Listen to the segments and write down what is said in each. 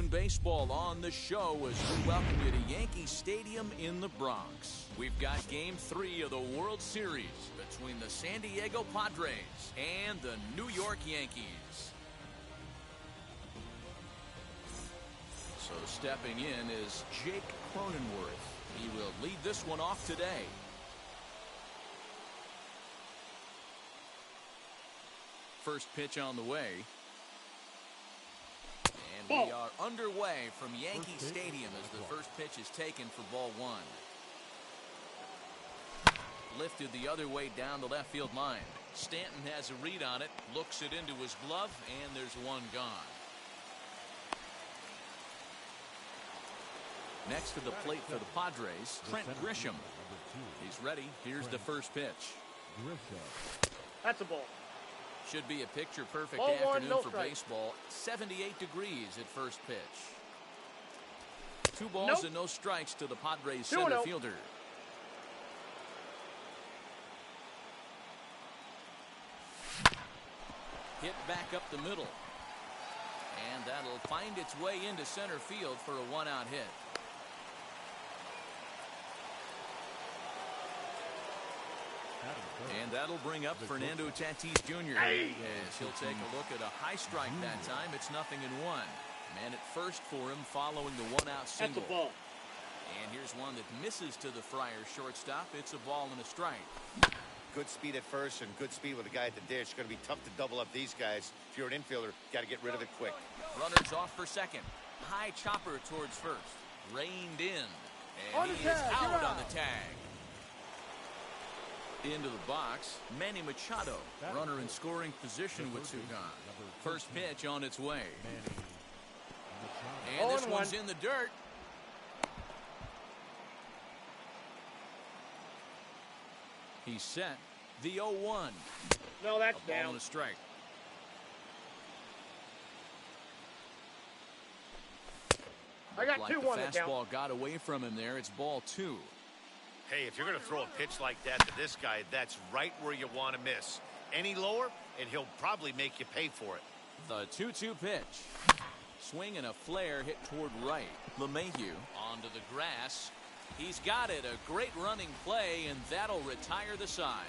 Talking baseball on the show as we welcome you to Yankee Stadium in the Bronx. We've got Game 3 of the World Series between the San Diego Padres and the New York Yankees. So stepping in is Jake Cronenworth. He will lead this one off today. First pitch on the way. And we are underway from Yankee Stadium as the first pitch is taken for ball one. Lifted the other way down the left field line. Stanton has a read on it, looks it into his glove, and there's one gone. Next to the plate for the Padres, Trent Grisham. He's ready. Here's the first pitch. That's a ball. Should be a picture-perfect Ball one, afternoon no for strike. baseball. 78 degrees at first pitch. 2 balls and no strikes to the Padres center fielder. Hit back up the middle. And that'll find its way into center field for a one-out hit. And that'll bring up Fernando Tatis Jr. As he'll take a look at a high strike that time. It's 0-1. Man at first for him following the one-out single. That's a ball. And here's one that misses to the Friars shortstop. It's a ball and a strike. Good speed at first and good speed with the guy at the dish. Going to be tough to double up these guys. If you're an infielder, got to get rid of it quick. Runners off for second. High chopper towards first. Reined in. And he is out on the tag. Into the box, Manny Machado, runner in scoring position with two gone. First pitch on its way. And this one's in the dirt. He's set. The 0-1. No, that's a ball down. And a strike. I got Like 2-1 the to count. fastball got away from him there. It's ball 2. Hey, if you're going to throw a pitch like that to this guy, that's right where you want to miss. Any lower, and he'll probably make you pay for it. The 2-2 pitch. Swing and a flare hit toward right. LeMahieu onto the grass. He's got it. A great running play, and that'll retire the side.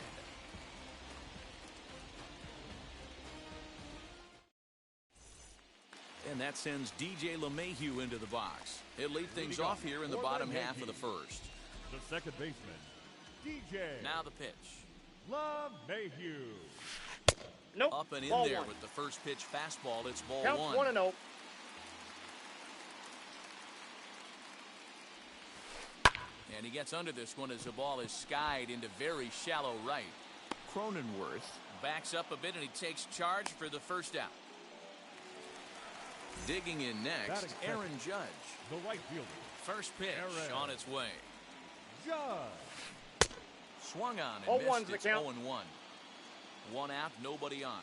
And that sends DJ LeMahieu into the box. He'll lead things off here in the bottom half of the first. The second baseman, DJ. Now the pitch. LeMahieu. Nope. Up and in ball there one. with the first pitch fastball. It's ball Count one. 1-0. And he gets under this one as the ball is skied into very shallow right. Cronenworth backs up a bit and he takes charge for the first out. Digging in next, Aaron Judge. The right fielder. First pitch Aaron on its way. Judge. Swung on and 0-1's missed. the It's count. 0-1. One out, nobody on.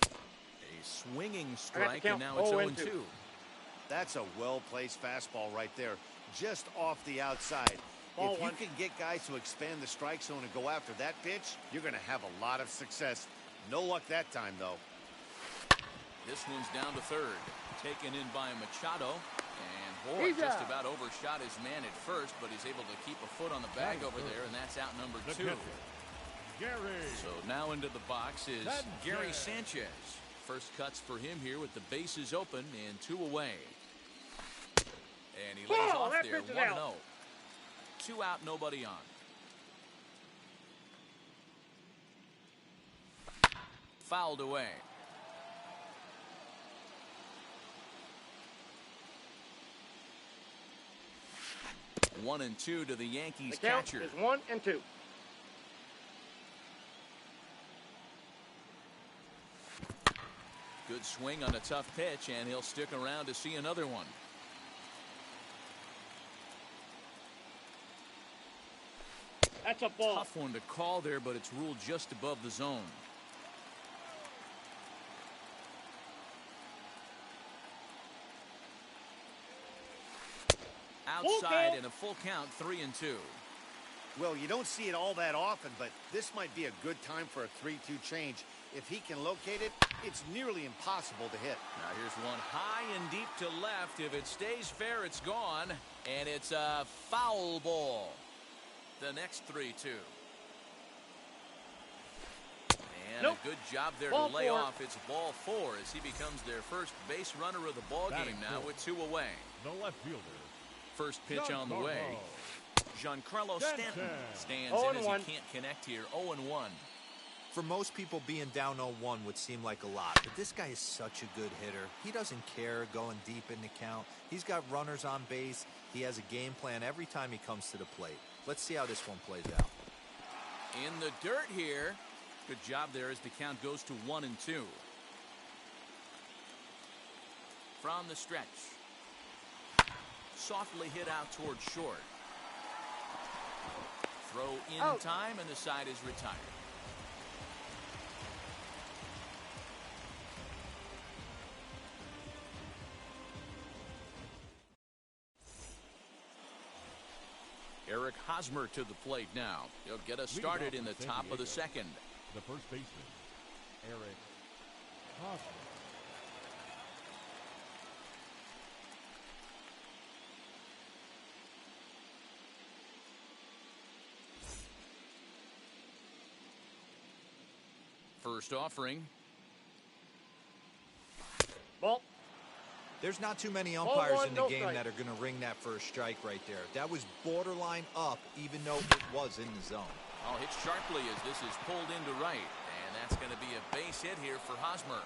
A swinging strike, and now it's 0-2. That's a well-placed fastball right there, just off the outside. Ball If one. you can get guys to expand the strike zone and go after that pitch, you're going to have a lot of success. No luck that time, though. This one's down to third. Taken in by Machado. And Boyd He's just out. about overshot his man at first, but he's able to keep a foot on the bag over there, and that's out number The 2. catcher, Gary. So now into the box is Sanchez. Gary Sanchez. First cuts for him here with the bases open and 2 away. And he lays Ball, off that there, pitch is 1-0. out. 2 out, nobody on. Fouled away. One and 2 to the Yankees The count catcher. is 1-2. Good swing on a tough pitch, and he'll stick around to see another one. That's a ball. Tough one to call there, but it's ruled just above the zone. Outside and a full count, 3-2. Well, you don't see it all that often, but this might be a good time for a 3-2 change. If he can locate it, it's nearly impossible to hit. Now here's one high and deep to left. If it stays fair, it's gone. And it's a foul ball. The next 3-2. And Nope. a good job there Ball to lay 4. off. It's ball 4 as he becomes their first base runner of the ball game now with 2 away. The left fielder. First pitch on the way. Giancarlo Stanton stands in as 0-1. he can't connect here. 0-1. For most people, being down 0-1 would seem like a lot, but this guy is such a good hitter. He doesn't care going deep in the count. He's got runners on base. He has a game plan every time he comes to the plate. Let's see how this one plays out. In the dirt here. Good job there as the count goes to 1-2. From the stretch. Softly hit out toward short. Throw in Out. time, and the side is retired. Eric Hosmer to the plate now. He'll get us started in the top of the second. The first baseman, Eric Hosmer. First offering. Ball. There's not too many umpires 0-1, in the no game strike. that are going to ring that first strike right there. That was borderline up, even though it was in the zone. I'll hit sharply as this is pulled into right. And that's going to be a base hit here for Hosmer.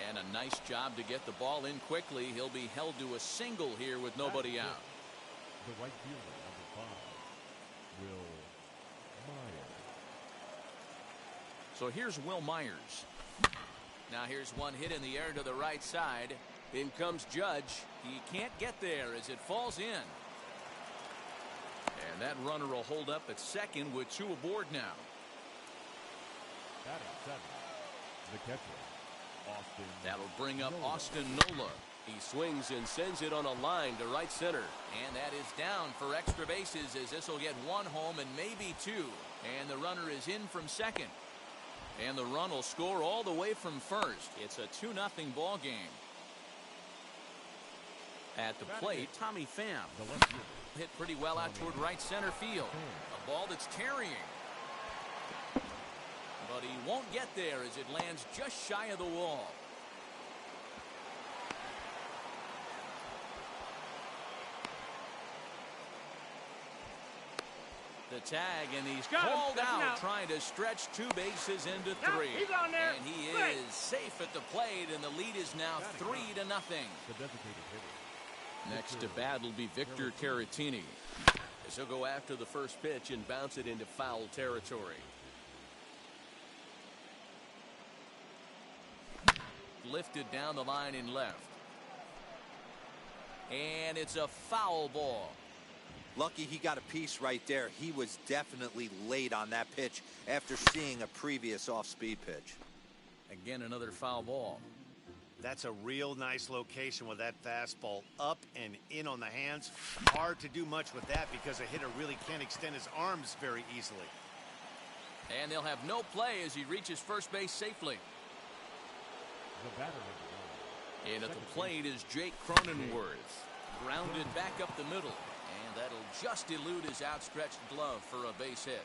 And a nice job to get the ball in quickly. He'll be held to a single here with nobody out. The right fielder, number 5, Will Myers. So here's Will Myers. Now here's one hit in the air to the right side. In comes Judge. He can't get there as it falls in. And that runner will hold up at second with 2 aboard now. Batting 7, the catcher, Austin. That'll bring up Nola. Austin Nola. He swings and sends it on a line to right center. And that is down for extra bases as this will get 1 home and maybe 2. And the runner is in from second. And the run will score all the way from first. It's a 2-0 ball game. At the plate, Tommy Pham The left fielder, hit pretty well out toward right center field. A ball that's tarrying. But he won't get there as it lands just shy of the wall. The tag, and he's Got him. called That's an out, out. trying to stretch 2 bases into Yep, 3. he's on there. And he Strike. is safe at the plate, and the lead is now 3-0. the designated hitter. Next to bat will be Victor Caratini. As he'll go after the first pitch and bounce it into foul territory. Lifted down the line in left. And it's a foul ball. Lucky he got a piece right there. He was definitely late on that pitch after seeing a previous off-speed pitch. Again, another foul ball. That's a real nice location with that fastball up and in on the hands. Hard to do much with that because a hitter really can't extend his arms very easily. And they'll have no play as he reaches first base safely. The batter of the And at the plate is Jake Cronenworth. Grounded back up the middle. And that'll just elude his outstretched glove for a base hit.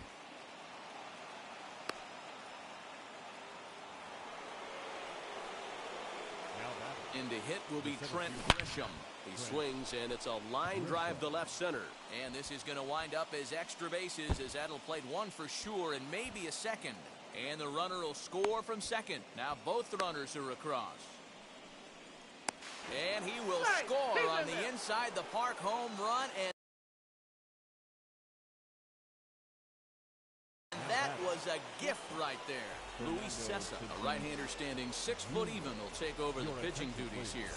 now batter. In to hit will be Trent Grisham. He swings, and it's a line drive to left center. And this is going to wind up as extra bases as that'll play 1 for sure and maybe a second. And the runner will score from second. Now both runners are across. And he will Right, score he's on in the there. inside the park home run. And that was a gift right there. Luis Cessa, a right-hander standing 6 foot even, will take over the pitching duties here.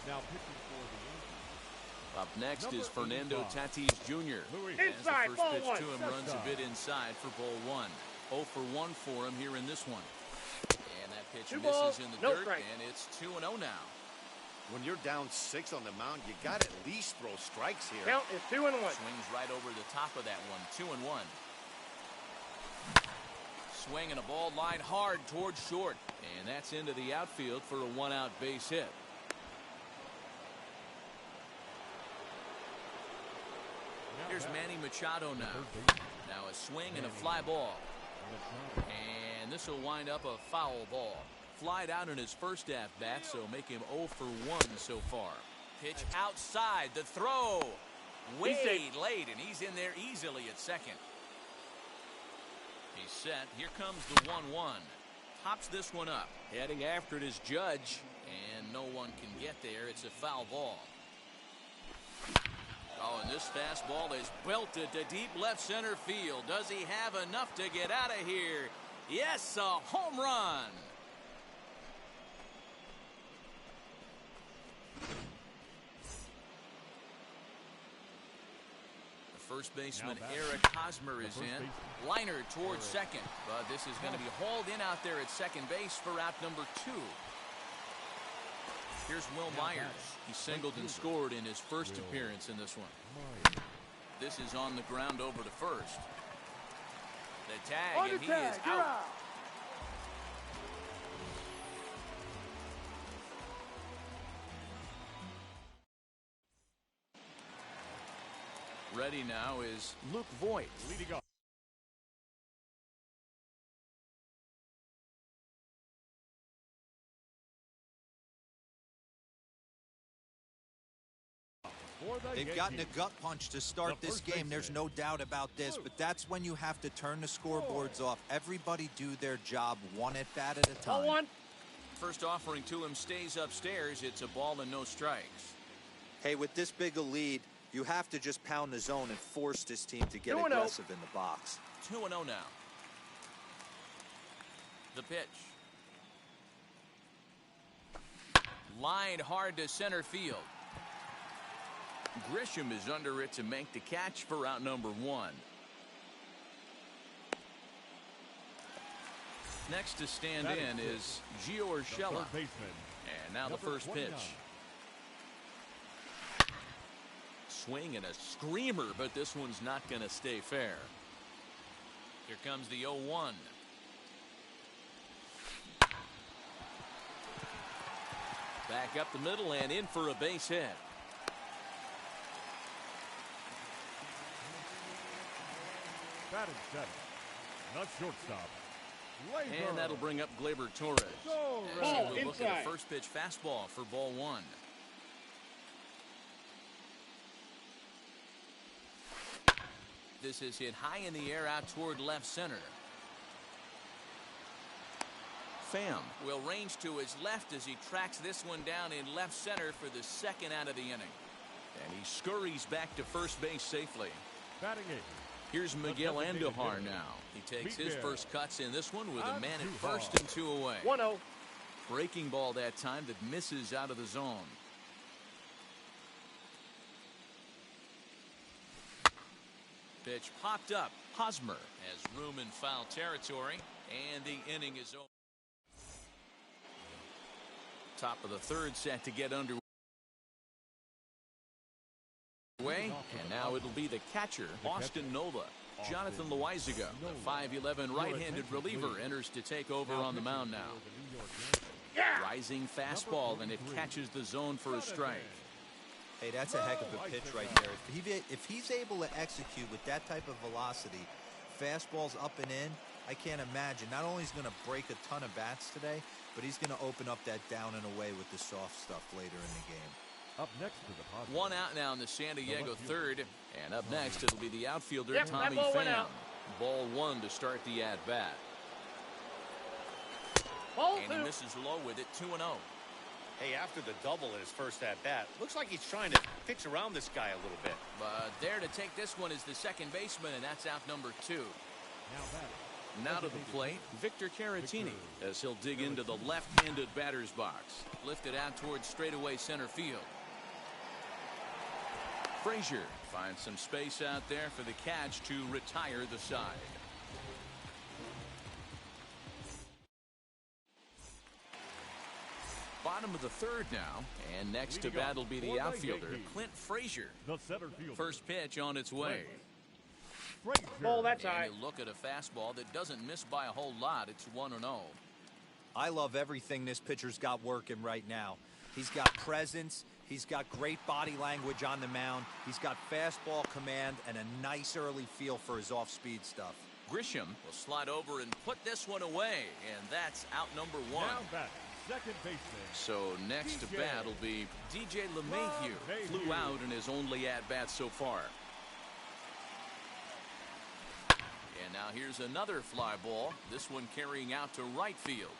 Now pitching for the Yankees. Up next is Number Fernando 85. Tatis Jr. Luis. As the Inside, first ball pitch 1. to him runs a bit inside for ball 1. 0 for 1 for him here in this one. And that pitch 2 misses balls, in the no dirt, strike. and it's 2-0 now. When you're down 6 on the mound, you got to at least throw strikes here. Count is 2-1. Swings right over the top of that one. 2-1. Swinging a ball line hard towards short. And that's into the outfield for a 1-out base hit. Here's Manny Machado now. Now a swing and a fly ball. And this will wind up a foul ball. Flied out in his first at-bat, so make him 0 for 1 so far. Pitch outside, the throw. Way late, and he's in there easily at second. He's set. Here comes the 1-1. Pops this one up. Heading after it is Judge, and no one can get there. It's a foul ball. Oh, and this fastball is belted to deep left center field. Does he have enough to get out of here? Yes, a home run. First baseman Eric Hosmer is in. Liner towards second, but this is going to be hauled in out there at second base for out number 2. Here's Will Myers. He singled and scored in his first appearance in this one. This is on the ground over to first. The tag, and he is out. Ready now is Luke Voigt. Leading up. They've gotten a gut punch to start this game. There's no doubt about this, but that's when you have to turn the scoreboards off. Everybody do their job one at bat at a time. First offering to him stays upstairs. It's a ball and no strikes. Hey, with this big a lead, you have to just pound the zone and force this team to get aggressive in the box. 2-0 now. The pitch. Lined hard to center field. Grisham is under it to make the catch for out number 1. Next to stand in is Gio Urshela. And now the first pitch. Swing and a screamer, but this one's not going to stay fair. Here comes the 0-1. Back up the middle and in for a base hit. Batting seven. Not shortstop. And that'll bring up Gleyber Torres. As we look at a first pitch fastball for ball 1. This is hit high in the air out toward left center. Pham will range to his left as he tracks this one down in left center for the second out of the inning. And he scurries back to first base safely. Batting 8. Here's Miguel Andujar now. He takes his first cuts in this one with a man at first and 2 away. 1-0. Breaking ball that time that misses out of the zone. Pitch popped up. Hosmer has room in foul territory, and the inning is over. Top of the third set to get underway. And now it'll be the catcher, Austin Nova. Jonathan Loizaga, the 5'11" right-handed reliever, enters to take over on the mound now. Rising fastball, and it catches the zone for a strike. Hey, that's a heck of a pitch right there. If he's able to execute with that type of velocity, fastballs up and in, I can't imagine. Not only is he going to break a ton of bats today, but he's going to open up that down and away with the soft stuff later in the game. Up next to the Padres. One out now in the San Diego third. And up next, it'll be the outfielder, Tommy ball Pham. Ball 1 to start the at-bat. And he misses low with it, 2-0. Hey, after the double in his first at-bat, looks like he's trying to pitch around this guy a little bit. But there to take this one is the second baseman, and that's out number 2. Now to the plate, Victor Caratini, as he'll dig into the left-handed batter's box. Lifted out towards straightaway center field. Frazier finds some space out there for the catch to retire the side. bottom of the third now. And next to bat will be the outfielder, Clint Frazier. The center fielder. First pitch on its way. Ball, that's high. And you look at a fastball that doesn't miss by a whole lot. It's 1-0. I love everything this pitcher's got working right now. He's got presence. He's got great body language on the mound. He's got fastball command and a nice early feel for his off-speed stuff. Grisham will slide over and put this one away, and that's out number one. Now batting, second baseman. So next to bat will be DJ LeMahieu. Flew out in his only at-bat so far. And now here's another fly ball. This one carrying out to right field.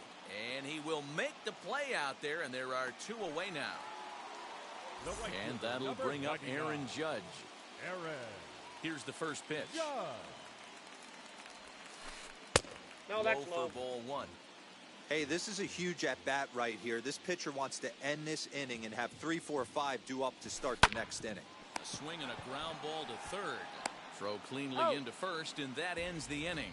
And he will make the play out there, and there are two away now. And that'll bring up Aaron Judge. Here's the first pitch. No, that's low. For ball one. Hey, this is a huge at-bat right here. This pitcher wants to end this inning and have 3, 4, 5 due up to start the next inning. A swing and a ground ball to third. Throw cleanly into first, and that ends the inning.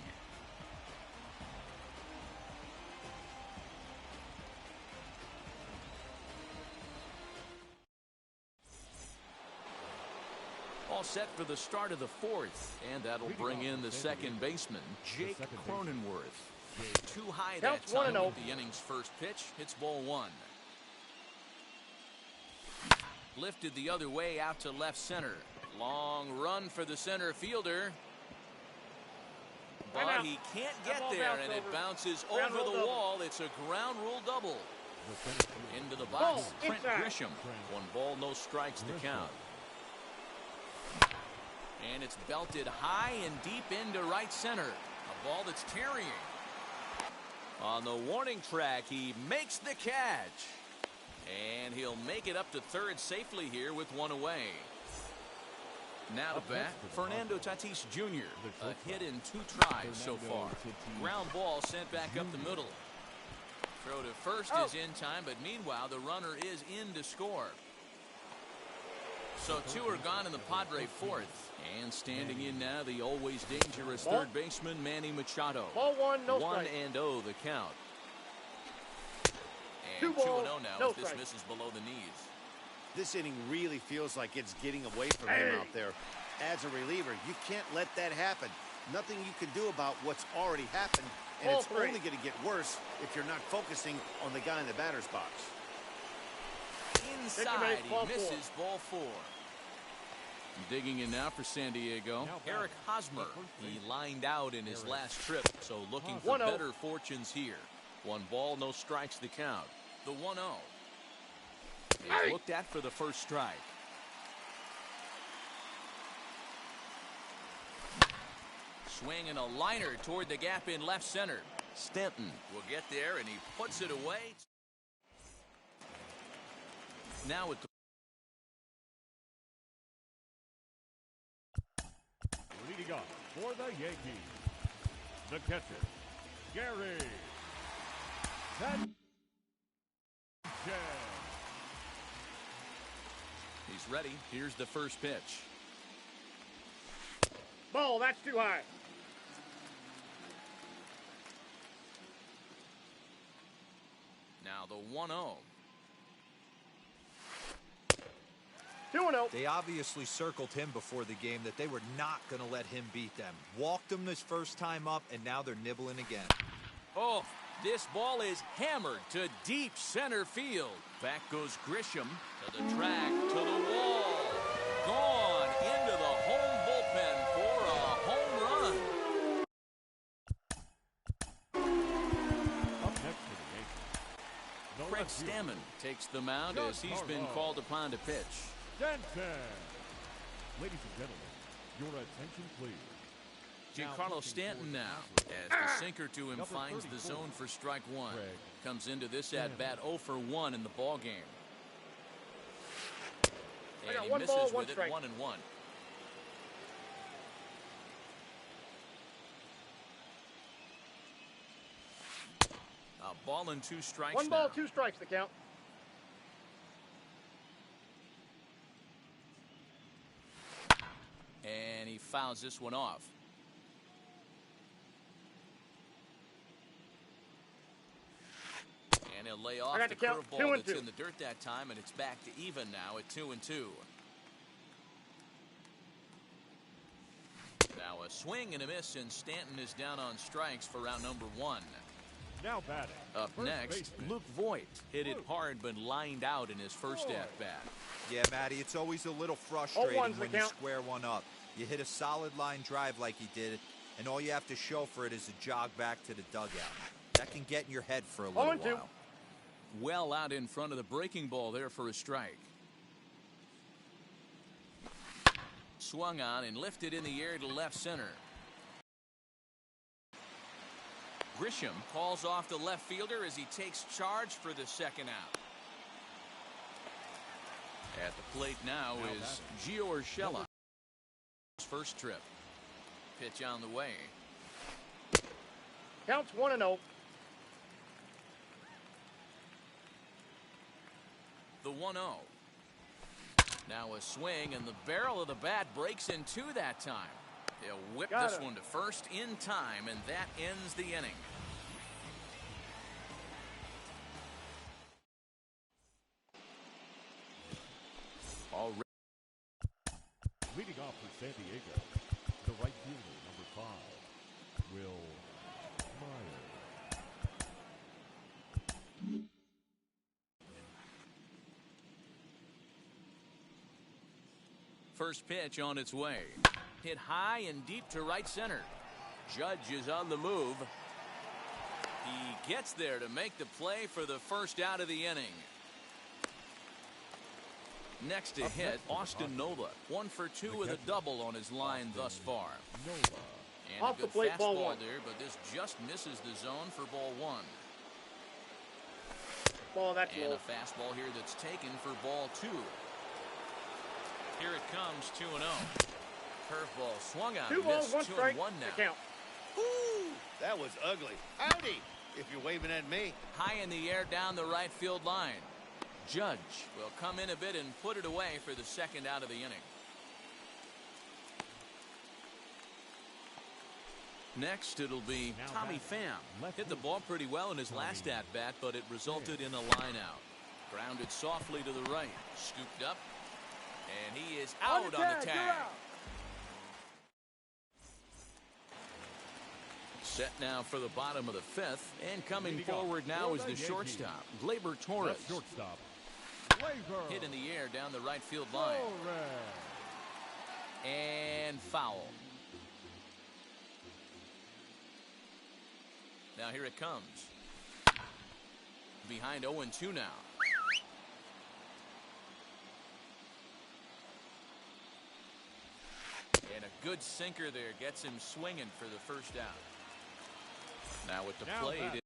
All set for the start of the fourth, and that'll bring in the second baseman, Jake Cronenworth. Too high that time with the inning's first pitch. It's ball one. Lifted the other way out to left center. Long run for the center fielder. But he can't get there, and it bounces over the wall. It's a ground rule double. Into the box, Trent Grisham. 1 ball, no strikes to count. And it's belted high and deep into right center. A ball that's tarrying. On the warning track, he makes the catch. And he'll make it up to third safely here with 1 away. Now to bat, Fernando Tatis Jr. A hit in 2 tries so far. Ground ball sent back up the middle. Throw to first is in time, but meanwhile the runner is in to score. So 2 are gone in the Padre fourth. And standing in now, the always dangerous third baseman, Manny Machado. Ball 1, no strike. 1-0 the count. And 2-0 now as this misses below the knees. This inning really feels like it's getting away from him out there. As a reliever, you can't let that happen. Nothing you can do about what's already happened, and it's only going to get worse if you're not focusing on the guy in the batter's box. Inside, he misses ball 4. Digging in now for San Diego, Eric Hosmer. He lined out in his last trip, so looking for better fortunes here. 1 ball, no strikes to count. The 1-0. Is looked at for the first strike. Swing and a liner toward the gap in left center. Stanton will get there, and he puts it away. Now with the leading off for the Yankees, the catcher, Gary Sanchez. He's ready. Here's the first pitch. Ball, that's too high. Now the 1-0. 2-0. They obviously circled him before the game that they were not going to let him beat them. Walked him this first time up, and now they're nibbling again. Oh, this ball is hammered to deep center field. Back goes Grisham to the track, to the wall. Gone into the home bullpen for a home run. Up next for the Yankees, Craig Stammen takes the mound as he's been called upon to pitch. Stanton. Ladies and gentlemen, your attention please. Giancarlo Stanton now, as the sinker to him finds the zone for strike 1. Comes into this at-bat 0 for 1 in the ball game. And he misses with it, 1-1. A ball and 2 strikes 1 ball, 2 strikes the count. And he fouls this one off. And He'll lay off got the the count. curveball that's 2-2. in the dirt that time, and it's back to even now at 2-2. Now a swing and a miss, and Stanton is down on strikes for round number 1. Now batting. Up First next, baseman. Luke Voigt hit it hard but lined out in his first at-bat. Yeah, Matty, it's always a little frustrating 0-1's the when you count. square one up. You hit a solid line drive like he did, and all you have to show for it is a jog back to the dugout. That can get in your head for a little 0-2. while. Well out in front of the breaking ball there for a strike. Swung on and lifted in the air to left center. Grisham calls off the left fielder as he takes charge for the second out. At the plate now is Gio Urshela. His first trip. Pitch on the way. Counts 1-0. The 1-0. Now a swing, and the barrel of the bat breaks in two that time. He'll whip Got this it. one to first in time, and that ends the inning. Already Leading off for San Diego, the right fielder, number 5, Will Myers. first pitch on its way. Hit high and deep to right center. Judge is on the move. He gets there to make the play for the first out of the inning. Next to hit, Austin Nola. 1 for 2 with a double on his line thus far. Nova. And Off a the good plate, ball fastball 1. there, but this just misses the zone for ball 1. Ball, that's And low. a fastball here that's taken for ball 2. Here it comes, 2-0. Curveball swung on, 2 balls, missed, 1 strike. 2-1 The now. count. Woo! That was ugly. Howdy, if you're waving at me. High in the air down the right field line. Judge will come in a bit and put it away for the second out of the inning. Next, it'll be Now Tommy batting, Pham. left Hit the field. ball pretty well in his Tommy last at-bat, but it resulted in a line out. Grounded softly to the right. Scooped up. And he is out on the You're tag. out. Set now for the bottom of the 5th. And coming Leading off forward now for is the Yankees, shortstop, Gleyber Torres. Left shortstop, Gleyber Hit in the air down the right field line. Torres. And foul. Now here it comes. Behind 0-2 now. And a good sinker there gets him swinging for the first out. Now at the Now plate back.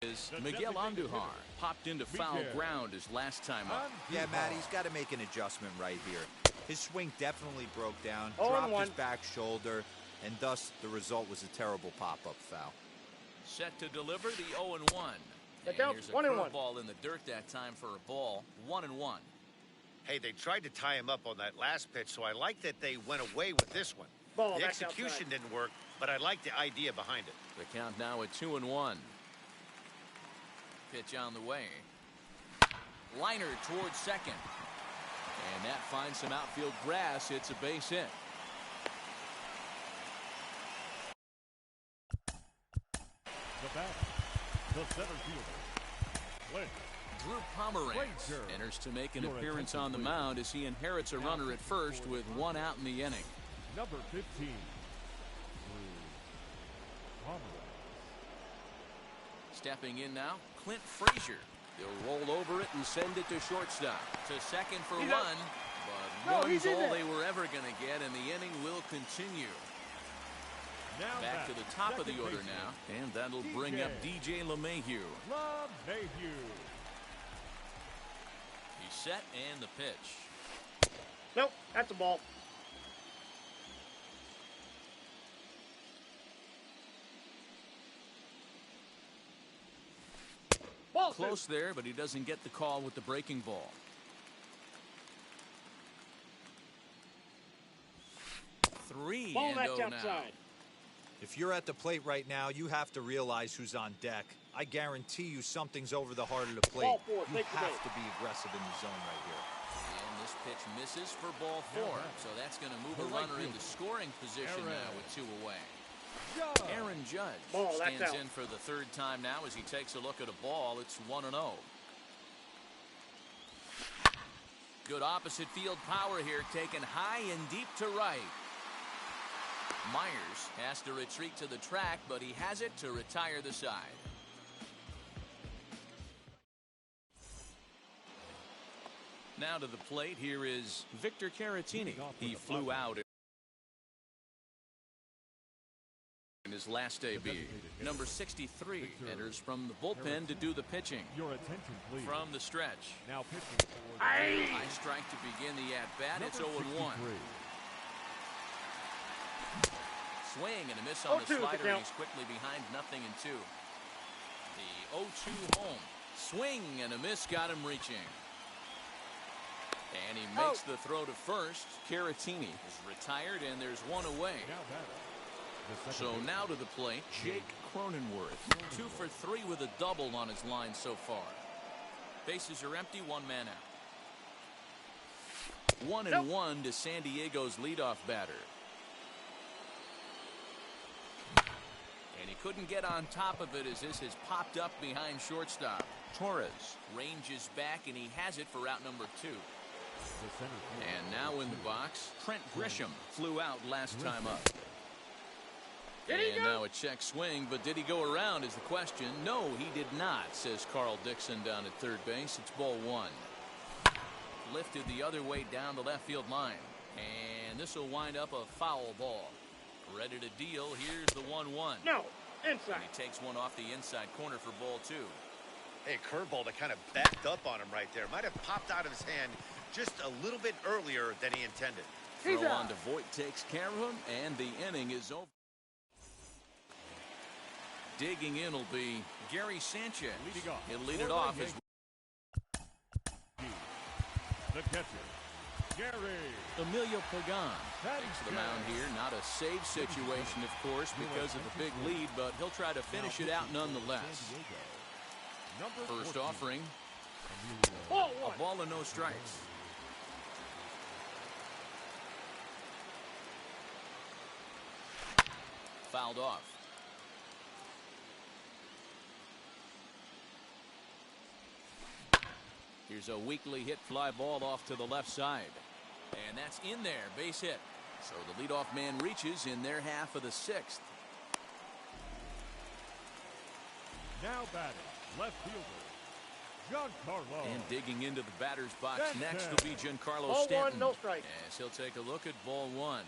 is The Miguel designated Andujar. hitter, Popped into foul Miguel ground his last time up. Yeah, Matt, he's got to make an adjustment right here. His swing definitely broke down, 0-1. dropped his back shoulder, and thus the result was a terrible pop-up foul. Set to deliver the 0-1. The And count's here's a 1-1. curveball in the dirt that time for a ball. 1-1. Hey, they tried to tie him up on that last pitch, so I like that they went away with this one. Ball, The that's execution outside. didn't work, but I like the idea behind it. The count now at 2-1. Pitch on the way. Liner towards second. And that finds some outfield grass. It's a base hit. The batter, the center fielder, Clint. Drew Pomeranz Frazier. enters to make an Your appearance attention, on the please. mound as he inherits a Now runner at first with 1 out in the inning. Number 15, Drew Pomeranz. Stepping in now, Clint Frazier. They'll roll over it and send it to shortstop. To second for He's one. out. But No, one's he's in all there. they were ever going to get, and the inning will continue. Now Back to the top of the second order baseman, now. And that'll bring up DJ LeMahieu. LeMahieu. He's set and the pitch. Nope, that's a ball. Ball Close there, but he doesn't get the call with the breaking ball. Ball, and that's oh now. outside. If you're at the plate right now, you have to realize who's on deck. I guarantee you something's over the heart of the plate. Ball four, You take the have bait. to be aggressive in the zone right here. And this pitch misses for ball 4. So that's going to move a runner into scoring position now with 2 away. Aaron Judge Ball, that's stands out. in for the 3rd time now as he takes a look at a ball. It's 1-0. Good opposite field power here, taken high and deep to right. Myers has to retreat to the track, but he has it to retire the side. Now to the plate, here is Victor Caratini. He flew out in his last AB. Number 63 enters from the bullpen to do the pitching. Your attention, please. From the stretch. Now pitching for the High strike to begin the at-bat. It's 0-1. Swing and a miss on the 0-2 slider. the count. He's quickly behind 0-2. The 0-2 home. Swing and a miss got him reaching. And he makes the throw to first. Caratini is retired, and there's 1 away. Now batter. The So second now to the plate, Jake Cronenworth. 2 for 3 with a double on his line so far. Bases are empty, 1 man out. 1-1 to San Diego's leadoff batter. And he couldn't get on top of it as this has popped up behind shortstop. Torres ranges back, and he has it for out number 2. the center field. And now in the box, Trent Grisham flew out last time up. Did he And go? now a check swing, but did he go around is the question. No, he did not, says Carl Dixon down at third base. It's ball 1. Lifted the other way down the left field line. And this will wind up a foul ball. Ready to deal. Here's the 1-1. No, And inside. he takes one off the inside corner for ball 2. Hey, curveball that kind of backed up on him right there. Might have popped out of his hand just a little bit earlier than he intended. He's Throw out. on to Voit takes care of him, and the inning is over. Digging in will be Gary Sanchez. Leading off. He'll lead For it the off as Yankees. The catcher, Gary. Emilio Pagan Sanchez. takes the mound here. Not a save situation, of course, because of the big lead, but he'll try to finish it out nonetheless. San Diego. Number First 14, offering, Emilio. Ball a 1. ball and no strikes. Fouled off. Here's a weakly hit fly ball off to the left side. And that's in there, base hit. So the leadoff man reaches in their half of the 6th. Now batting, left fielder, Giancarlo. And digging into the batter's box Stanton. next will be Giancarlo Ball 1, Stanton. no strike. As he'll take a look at ball 1.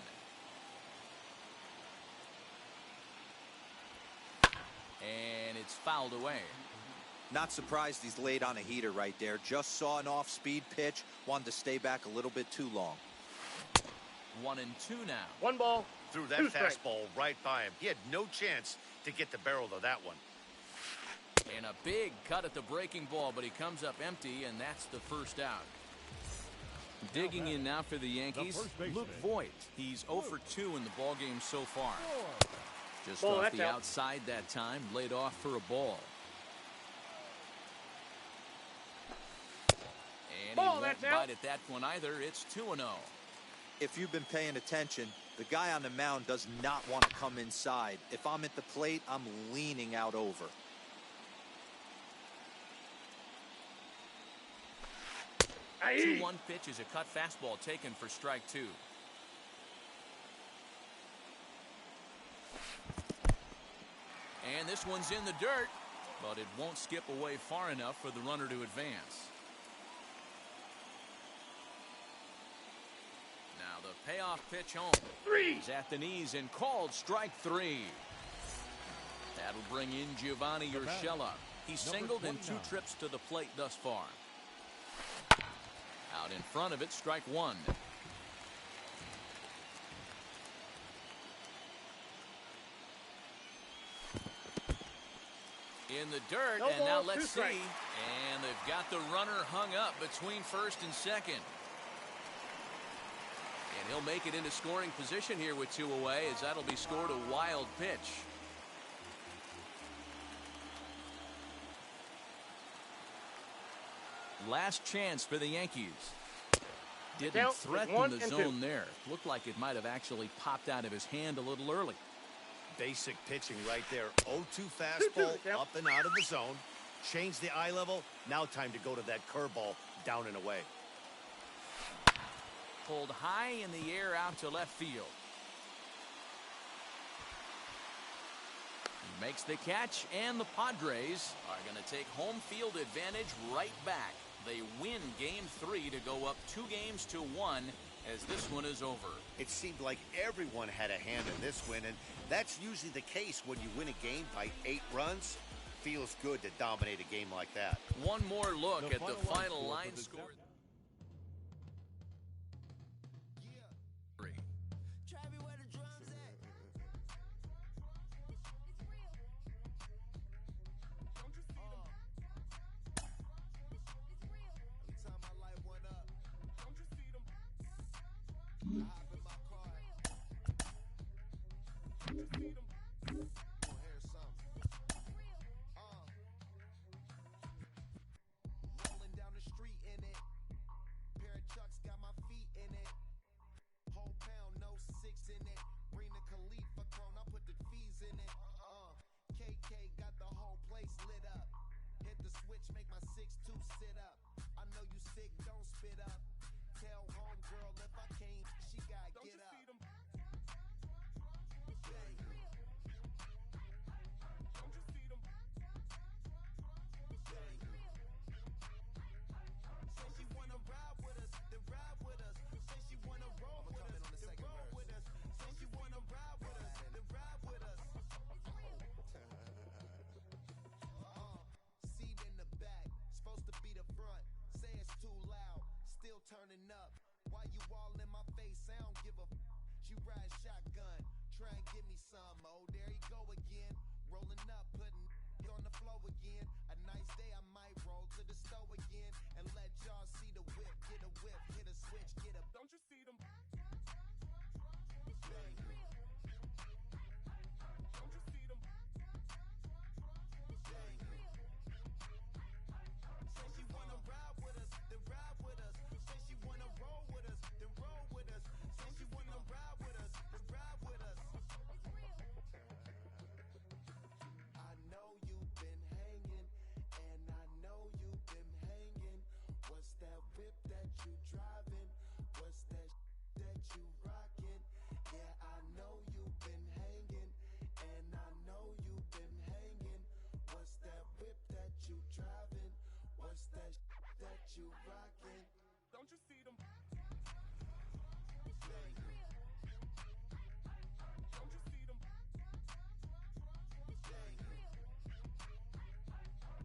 And it's fouled away. Not surprised he's laid on a heater right there. Just saw an off-speed pitch. Wanted to stay back a little bit too long. 1-2 now. 1 ball. Threw that 2 strikes. fastball right by him. He had no chance to get the barrel of that one. And a big cut at the breaking ball, but he comes up empty, and that's the first out. Digging in now for the Yankees, first baseman. Luke Voit. He's 0 for 2 in the ballgame so far. Just Ball, off that's the out. outside that time, laid off for a ball. And Ball, he won't that's out. bite at that one either. It's 2-0. If you've been paying attention, the guy on the mound does not want to come inside. If I'm at the plate, I'm leaning out over. Aye. 2-1 pitch is a cut fastball taken for strike 2. And this one's in the dirt, but it won't skip away far enough for the runner to advance. Now the payoff pitch home. 3. He's at the knees and called strike 3. That'll bring in Giovanni Urshela. He's Number singled in 2 29. trips to the plate thus far. Out in front of it, strike 1. In the dirt, No and now balls, 2 let's see. strikes. And they've got the runner hung up between first and second. And he'll make it into scoring position here with 2 away, as that'll be scored a wild pitch. Last chance for the Yankees. Didn't Count threaten 1 the and zone 2. there. Looked like it might have actually popped out of his hand a little early. Basic pitching right there. 0-2 fastball up and out of the zone. Change the eye level. Now time to go to that curveball down and away. Pulled high in the air out to left field. He makes the catch, and the Padres are going to take home field advantage right back. They win Game 3 to go up 2-1 as this one is over. It seemed like everyone had a hand in this win, and that's usually the case when you win a game by 8 runs. Feels good to dominate a game like that. One more look at the final score line for the score. Rolling down the street in it. Pair of Chucks got my feet in it. Whole pound, no 6 in it. Bring the Khalifa cone, I put the fees in it. KK got the whole place lit up. Hit the switch, make my 6'2" sit up. I know you sick, don't spit up. Tell homegirl if I can't, she gotta get up. Turning up, why you all in my face? I don't give a She ride shotgun, try and give me some. Oh, there he go again, rolling up, putting it on the floor again. A nice day, I might roll to the stove again and let y'all see the whip. Get a whip, hit a switch, get a. Don't you see them? You rockin', don't you see them? Don't you see them?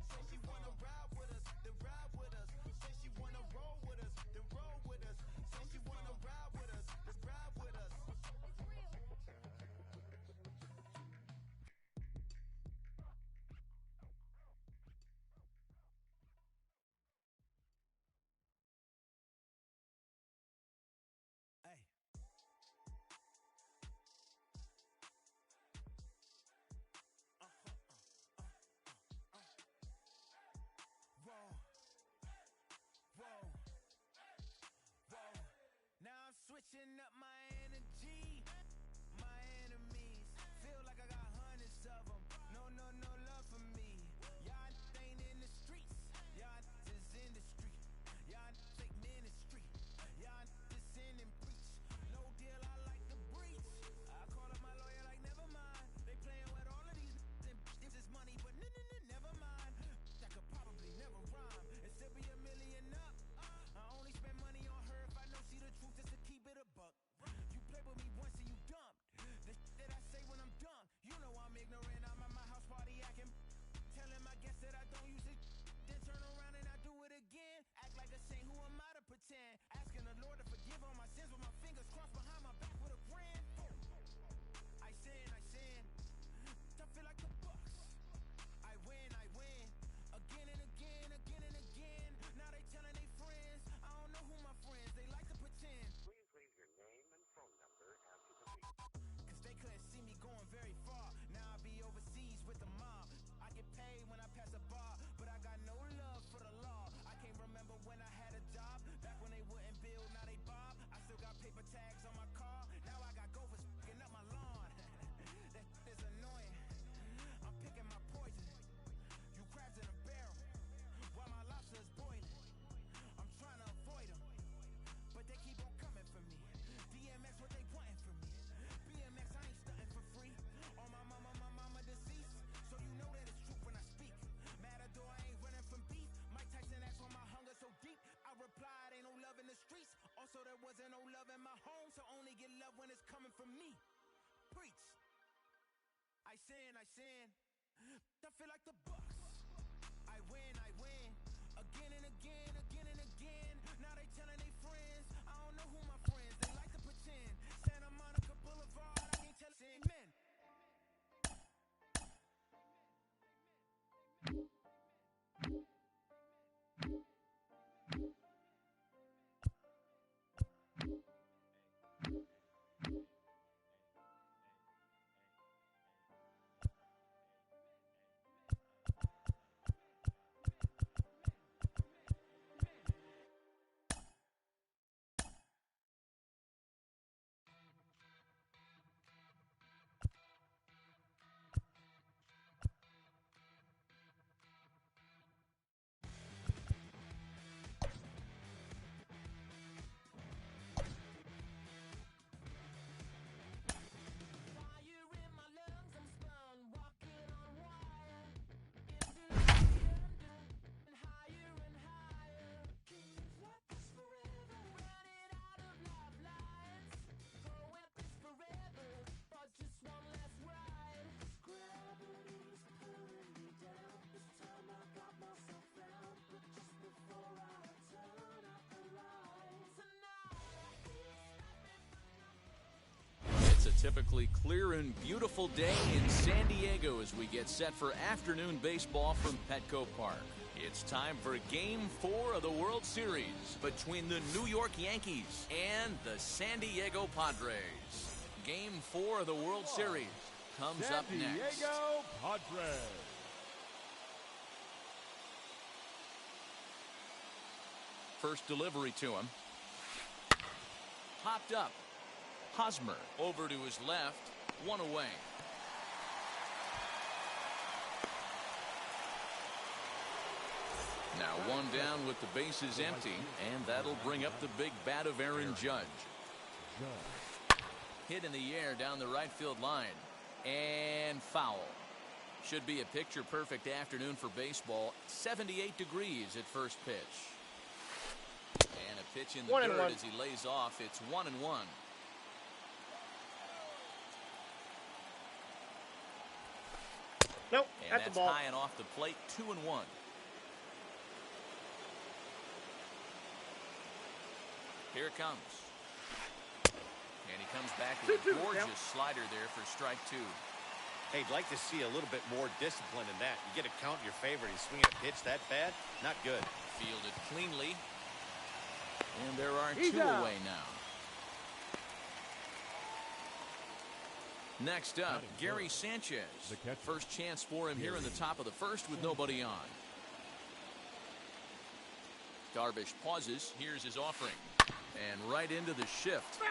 Say she wanna ride with us, then ride with us. Say she wanna roll with us, then roll with us. Say she wanna ride with us, then ride with us. Switching up my energy, my enemies feel like I got hundreds of them. No love for me. Y'all ain't in the streets, y'all is in the street. Y'all take ministry, y'all is sin and preach. No deal, I like the breach. I call up my lawyer like never mind. They playing with all of these and this is money, but never mind. That could probably never rhyme and still be $1 million up. I only spend money on her if I know she the truth, just to keep it a buck. You play with me once and you dumb. The that I say when I'm done, you know I'm ignorant. I'm at my house party acting, telling my guests that I don't use it. Then turn around and I do it again. Act like a saint, who am I to pretend? Asking the Lord to forgive all my sins with my fingers crossed behind my back with a grand. I sin. I feel like the Bucks. I win. Again and again. Now they telling they friends. I don't know who my friends. They like to pretend. Please leave your name and phone number after the beep. Cause they couldn't see me going very far. Now I be overseas with the mob. I get paid when I pass a bar, but I got no love for the law. I can't remember Preach. I sin. I feel like the Bucks. I win. Again and again. Now they telling their friends. I don't know who my friends. They like to pretend. Santa Monica Boulevard. I can't tell amen. It's a typically clear and beautiful day in San Diego as we get set for afternoon baseball from Petco Park. It's time for Game 4 of the World Series between the New York Yankees and the San Diego Padres. Game 4 of the World Series comes up next. San Diego Padres. First delivery to him. Popped up. Hosmer over to his left. One away. Now one down with the bases empty, and that'll bring up the big bat of Aaron Judge. Hit in the air down the right field line. And foul. Should be a picture-perfect afternoon for baseball. 78 degrees at first pitch. And a pitch in the dirt as he lays off. It's 1-1. Nope, And that's that's a ball. high and off the plate. 2-1. Here it comes. And he comes back with a gorgeous slider there for strike 2. Hey, I'd like to see a little bit more discipline in that. You get a count in your favor. He's swinging a pitch that bad? Not good. Fielded cleanly. And there are He's two out. away now. Next up, Gary Sanchez. The catcher. First chance for him here in the top of the first with nobody on. Darvish pauses. Here's his offering. And right into the shift.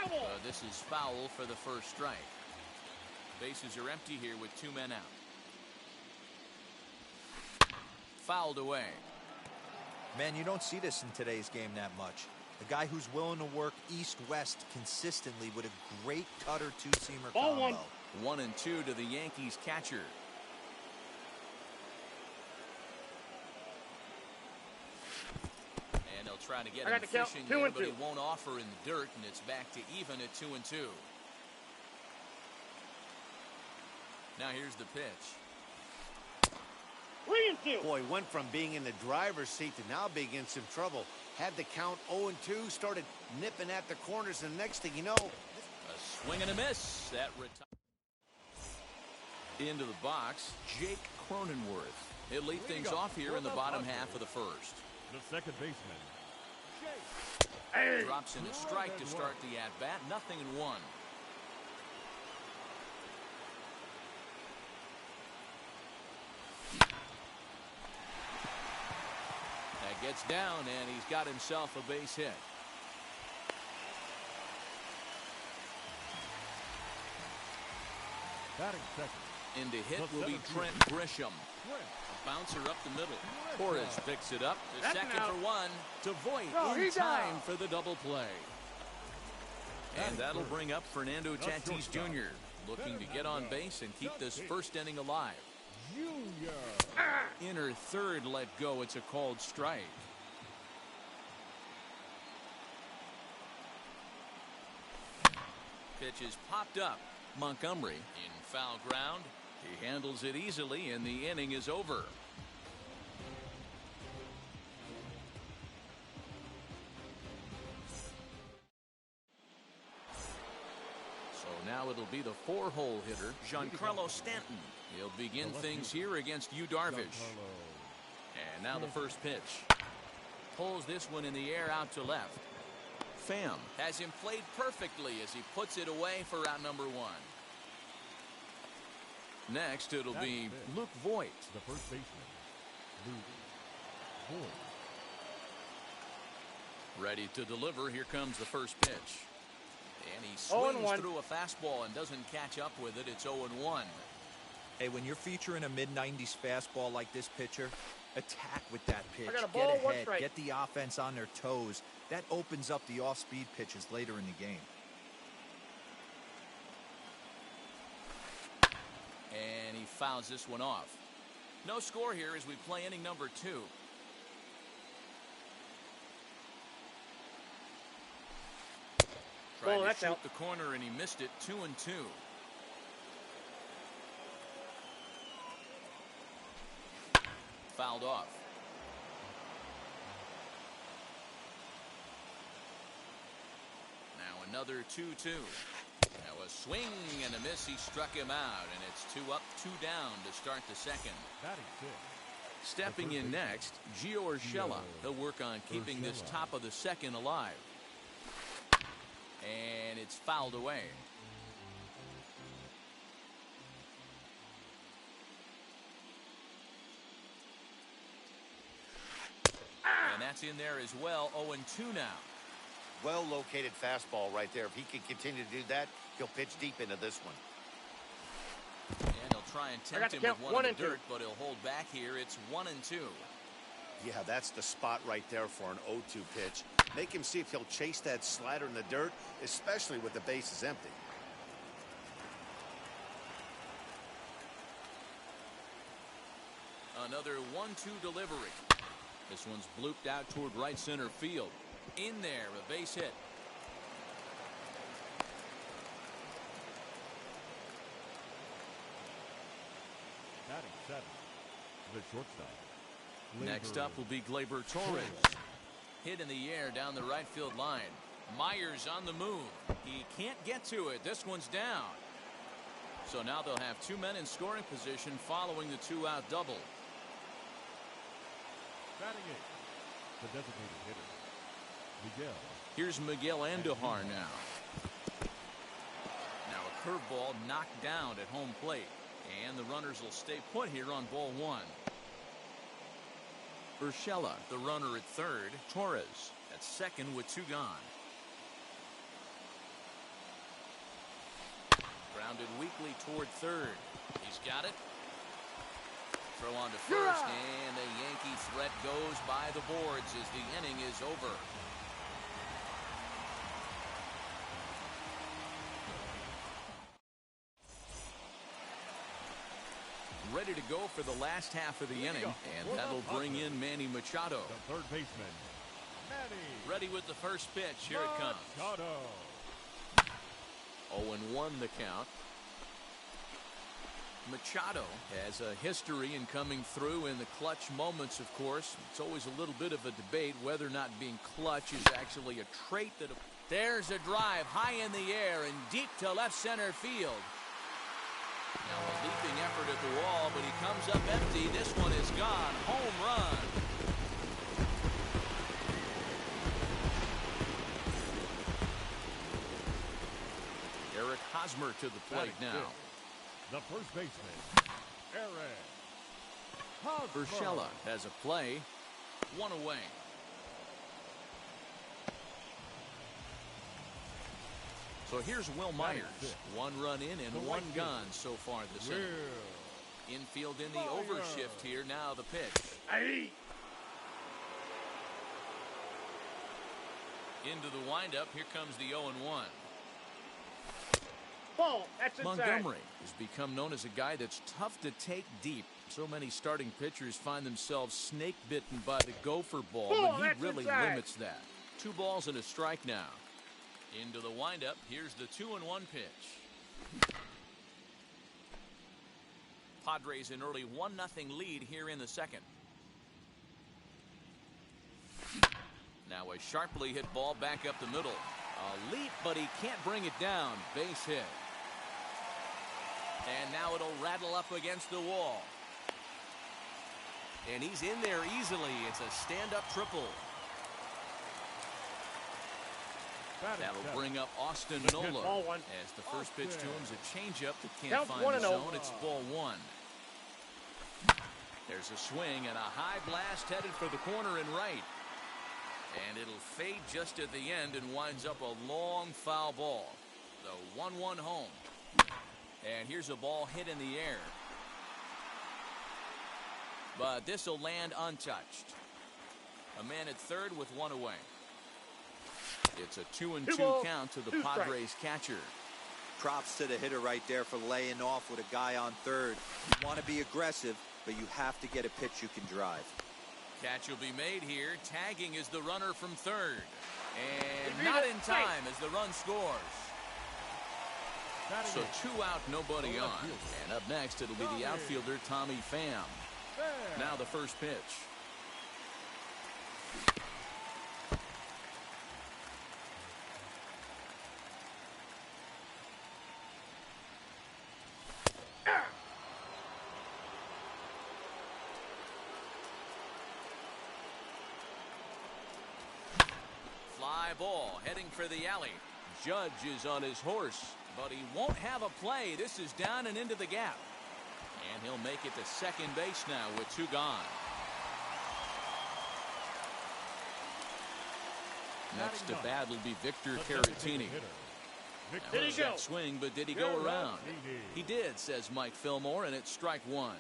This is foul for the first strike. Bases are empty here with 2 men out. Fouled away. Man, you don't see this in today's game that much. A guy who's willing to work east-west consistently with a great cutter two-seamer Ball combo. 1-2 to the Yankees catcher. And they'll try to get I him got the count. fishing 2 there, and but 2. he won't offer in the dirt, and it's back to even at 2-2. Now here's the pitch. 3 and 2. Boy, went from being in the driver's seat to now being in some trouble. Had the count 0-2, started nipping at the corners, and the next thing you know, A swing and a miss. That into the box, Jake Cronenworth. He'll lead things off here in the bottom half of the first. The second baseman. Drops in a strike to start the at-bat. 0-1. That gets down, and he's got himself a base hit. Batting second. In to hit will be Trent Grisham. Bouncer up the middle. Torres picks it up. The That's second an out. for one. To Voit No, in he's time out. for the double play. And that'll bring up Fernando Tatis Jr. looking to get on base and keep this first inning alive. Junior. Inner third let go. It's a called strike. Pitch is popped up. Montgomery in foul ground. He handles it easily, and the inning is over. So now it'll be the 4-hole hitter, Giancarlo Stanton. He'll begin things here against Yu Darvish. And now the first pitch. Pulls this one in the air out to left. Pham has him played perfectly as he puts it away for out number 1. Next, it'll be Luke Voit. The first baseman, Luke Voit. Ready to deliver. Here comes the first pitch. And he swings through a fastball and doesn't catch up with it. It's 0-1. Hey, when you're featuring a mid-90s fastball like this pitcher, attack with that pitch. I got a ball, get one ahead. strike. Get the offense on their toes. That opens up the off-speed pitches later in the game. And he fouls this one off. No score here as we play inning number 2. Tried to shoot the corner and he missed it. 2-2. Fouled off. Now another 2-2. Now a swing and a miss. He struck him out, and it's 2 up, 2 down to start the second. Stepping in next, Gio Urshela. He'll work on keeping this top of the second alive. And it's fouled away. And that's in there as well. 0-2 now. Well located fastball right there. If he can continue to do that, he'll pitch deep into this one. And he'll try and tempt him with one in the dirt, but he'll hold back here. It's 1-2. Yeah, that's the spot right there for an 0-2 pitch. Make him see if he'll chase that slider in the dirt, especially with the bases empty. Another 1-2 delivery. This one's blooped out toward right center field. In there, a base hit. Batting 7, the shortstop. Next up will be Gleyber Torres. Hit in the air down the right field line. Myers on the move. He can't get to it. This one's down. So now they'll have 2 men in scoring position following the 2-out double. Batting 8, the designated hitter, Miguel. Here's Miguel Andujar now. Now a curveball knocked down at home plate. And the runners will stay put here on ball 1. Urshela, the runner at third. Torres at second with 2 gone. Grounded weakly toward third. He's got it. Throw on to first, and the Yankee threat goes by the boards as the inning is over. Ready to go for the last half of the inning, and that'll bring in Manny Machado. The third baseman, Manny. Ready with the first pitch. Here it comes. Machado. 0-1 the count. Machado has a history in coming through in the clutch moments, of course. It's always a little bit of a debate whether or not being clutch is actually a trait that... There's a drive high in the air and deep to left center field. Now a leaping effort at the wall, but he comes up empty. This one is gone. Home run. Eric Hosmer to the plate now. The first baseman, Eric Hosmer. Urshela has a play. 1 away. So here's Will Myers. 1 run in and 1 gone so far this inning. Infield in the overshift here. Now the pitch. Into the windup. Here comes the 0-1. Ball. That's inside. Montgomery has become known as a guy that's tough to take deep. So many starting pitchers find themselves snake bitten by the gopher ball, but he really limits that. 2 balls and a strike now. Into the windup. Here's the 2-1 pitch. Padres an early 1-0 lead here in the second. Now a sharply hit ball back up the middle. A leap, but he can't bring it down. Base hit. And now it'll rattle up against the wall. And he's in there easily. It's a stand-up triple. That'll bring up Austin Nola. As the first pitch to him is a changeup that can't find the zone. It's ball one. There's a swing and a high blast headed for the corner and right. And it'll fade just at the end and winds up a long foul ball. The 1-1 home. And here's a ball hit in the air. But this will land untouched. A man at third with one away. It's a 2-2 count to the Padres catcher. Props to the hitter right there for laying off with a guy on third. You want to be aggressive, but you have to get a pitch you can drive. Catch will be made here. Tagging is the runner from third. And not in time as the run scores. So 2 out, nobody on. And up next, it'll be the outfielder, Tommy Pham. Now the first pitch. Fly ball heading for the alley. Judge is on his horse, but he won't have a play. This is down and into the gap. And he'll make it to second base now with 2 gone. Next to bat will be Victor Caratini. Did he go? Swing, but did he go around? He did, says Mike Fillmore, and it's strike one.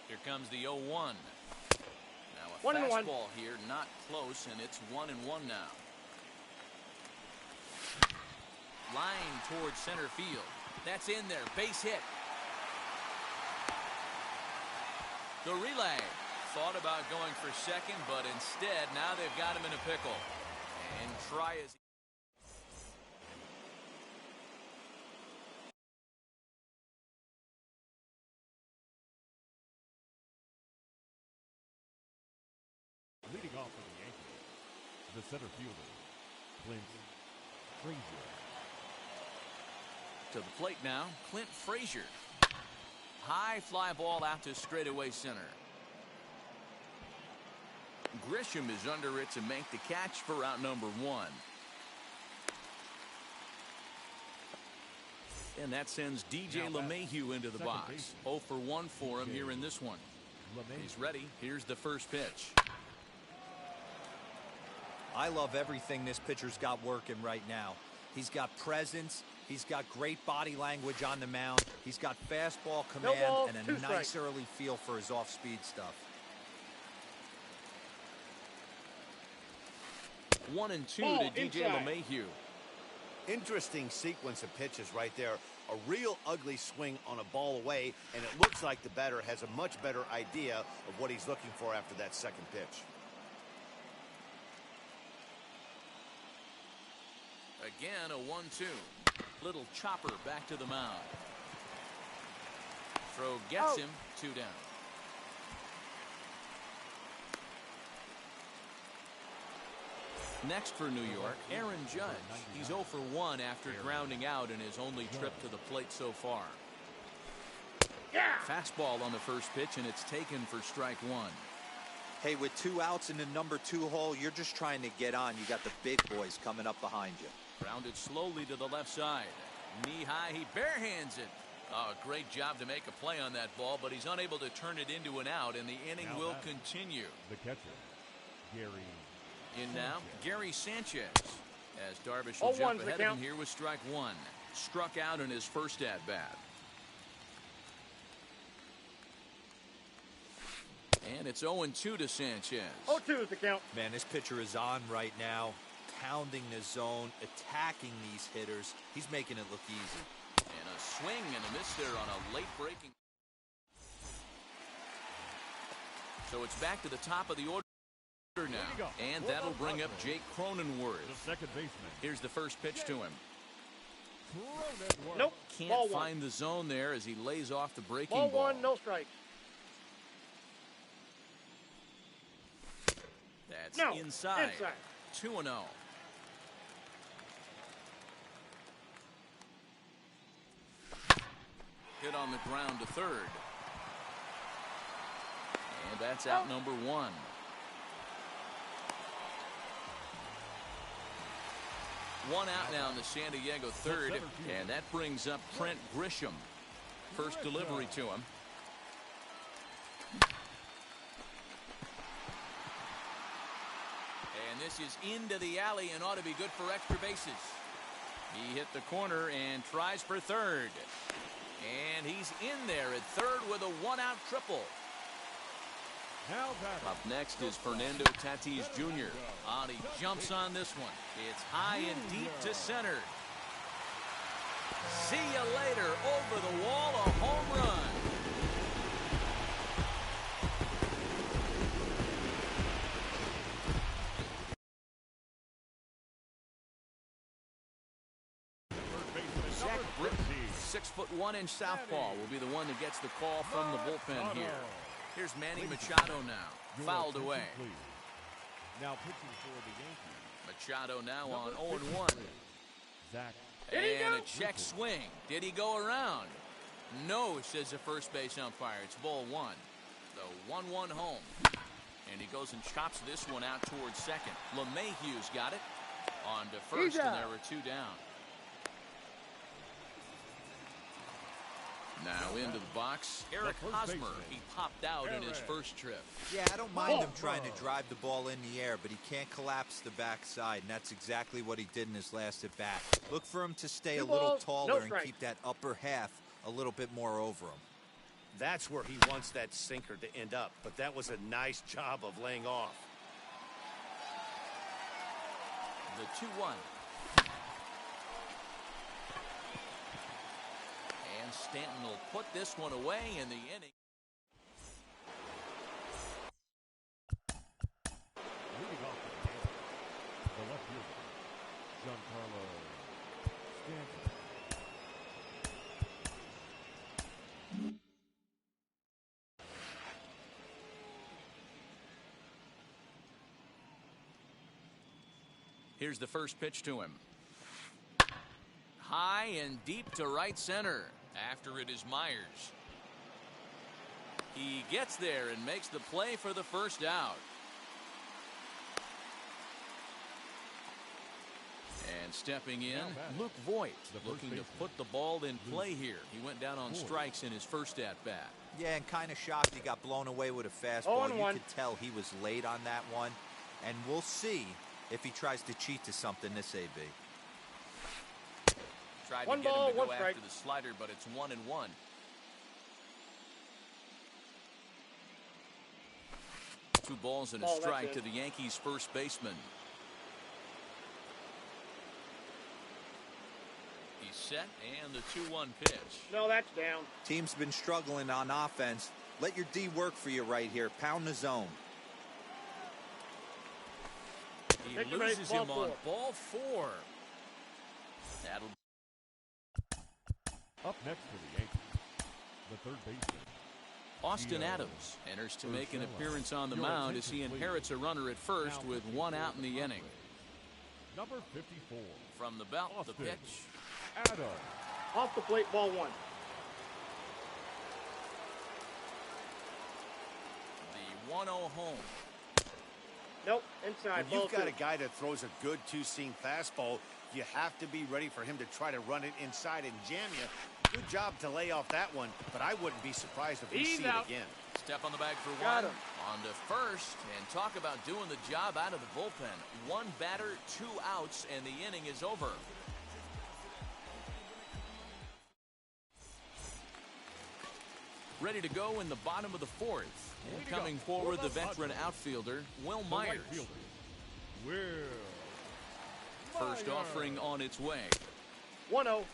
Here comes the 0-1. Now a fastball here, not close, and it's 1-1 now. Line towards center field. That's in there. Base hit. The relay. Thought about going for second, but instead now they've got him in a pickle. And try as leading off for the Yankees, the center fielder, Clint Frazier. to the plate now, Clint Frazier. High fly ball out to straightaway center. Grisham is under it to make the catch for out number 1. And that sends DJ LeMahieu into the box. 0 for 1 for him here in this one. He's ready. Here's the first pitch. I love everything this pitcher's got working right now. He's got presence. He's got great body language on the mound. He's got fastball command and a nice early feel for his off-speed stuff. 1-2 to DJ LeMahieu. Interesting sequence of pitches right there. A real ugly swing on a ball away, and it looks like the batter has a much better idea of what he's looking for after that second pitch. Again, a 1-2. Little chopper back to the mound. Throw gets him. 2 down. Next for New York, Aaron Judge. He's 0 for 1 after grounding out in his only trip to the plate so far. Fastball on the first pitch, and it's taken for strike 1. Hey, with 2 outs in the number 2 hole, you're just trying to get on. You got the big boys coming up behind you. Grounded slowly to the left side. Knee high, he barehands it. Oh, great job to make a play on that ball, but he's unable to turn it into an out, and the inning will continue. The catcher, Gary. In now, Gary Sanchez. As Darvish will jump ahead of him here with strike 1. Struck out in his first at-bat. And it's 0-2 to Sanchez. 0-2 is the count. Man, this pitcher is on right now, pounding the zone, attacking these hitters. He's making it look easy. And a swing and a miss there on a late breaking. So it's back to the top of the order now. And that'll bring up Jake Cronenworth. The second baseman. Here's the first pitch to him. Nope. Can't Ball one. find the zone there as he lays off the breaking Ball ball. one, no strikes. That's No. inside. Inside. 2-0. Hit on the ground to third. And that's out number one. One out now in the San Diego third, and that brings up Trent Grisham. First delivery to him. And this is into the alley and ought to be good for extra bases. He hit the corner and tries for third. And he's in there at third with a one-out triple. Up next is Fernando Tatis Jr. He jumps on this one. It's high and deep to center. See you later. Over the wall, a home run. Zach Britton, 6'1" southpaw, will be the one that gets the call from the bullpen here. Here's Manny Machado now, fouled away. Now pitching for the Yankees. Machado now on 0-1. Zach. And a check swing. Did he go around? No, says the first base umpire. It's ball one. The 1-1 home. And he goes and chops this one out towards second. LeMahieu's got it. On to first, and there were two down. Now into the box, Eric Hosmer. He popped out in his first trip. Yeah, I don't mind him trying to drive the ball in the air, but he can't collapse the backside, and that's exactly what he did in his last at-bat. Look for him to stay a little taller and keep that upper half a little bit more over him. That's where he wants that sinker to end up, but that was a nice job of laying off. The 2-1. And Stanton will put this one away in the inning. Leading off the left fielder, Giancarlo Stanton. Here's the first pitch to him. High and deep to right center. After it is Myers. He gets there and makes the play for the first out. And stepping in, Luke Voigt, looking to put the ball in play here. He went down on strikes in his first at-bat. Yeah, and kind of shocked he got blown away with a fastball. You could tell he was late on that one. And we'll see if he tries to cheat to something this AB. Tried to get him to go after the slider, but it's 1-1. Two balls and a strike to the Yankees' first baseman. He's set, and the 2-1 pitch. No, that's down. Team's been struggling on offense. Let your D work for you right here. Pound the zone. He loses him on ball four. That'll. Up next for the Yankees, the third baseman, Austin Adams enters to make an appearance on the mound as he inherits a runner at first with one out in the inning. Number 54. From the belt, the pitch. Adams. Off the plate, ball one. The 1-0 home. Nope, inside. When you've got a guy that throws a good two-seam fastball, you have to be ready for him to try to run it inside and jam you. Good job to lay off that one, but I wouldn't be surprised if we see it again. Step on the bag for one. On to first, and talk about doing the job out of the bullpen. One batter, two outs, and the inning is over. Ready to go in the bottom of the fourth. And coming forward, the veteran outfielder, Will Myers. First offering on its way. 1-0.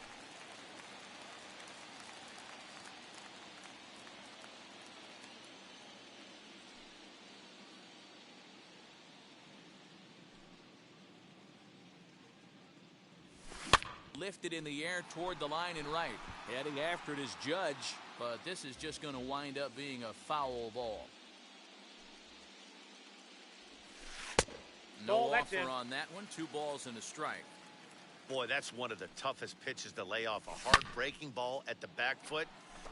lifted in the air toward the line and right. Heading after it is Judge, but this is just going to wind up being a foul ball. No offer on that one. 2 balls and a strike. Boy, that's one of the toughest pitches to lay off. A hard breaking ball at the back foot.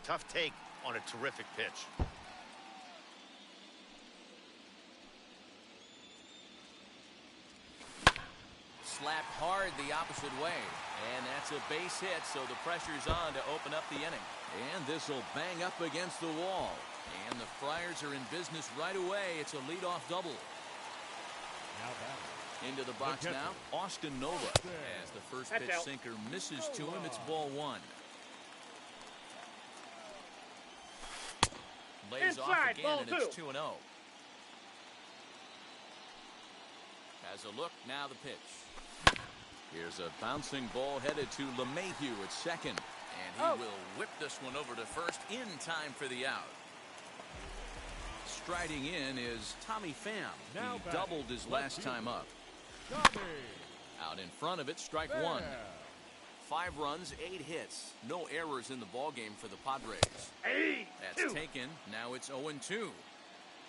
Tough take on a terrific pitch. Slapped hard the opposite way. And that's a base hit, so the pressure's on to open up the inning. And this will bang up against the wall. And the Friars are in business right away. It's a leadoff double. Now batting. Into the box now, Austin Nova. As the first pitch sinker misses to him, it's ball 1. Lays off again, and it's 2-0. Has a look, now the pitch. Here's a bouncing ball headed to LeMahieu at second. And he will whip this one over to first in time for the out. Striding in is Tommy Pham. He doubled his last time up. Out in front of it, strike 1. 5 runs, 8 hits. No errors in the ballgame for the Padres. That's taken. Now it's 0-2.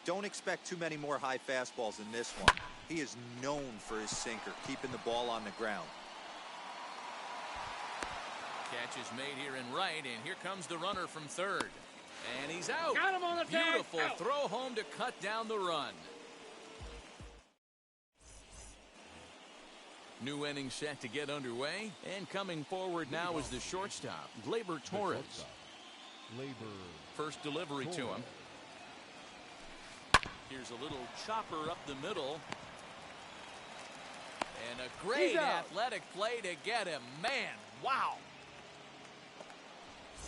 Don't expect too many more high fastballs in this one. He is known for his sinker, keeping the ball on the ground. Catch is made here in right, and here comes the runner from third. And he's out. Got him on the tag. Beautiful throw home to cut down the run. New inning set to get underway, and coming forward now is the shortstop, Gleyber Torres. First delivery to him. Here's a little chopper up the middle. And a great athletic play to get him. Man, wow.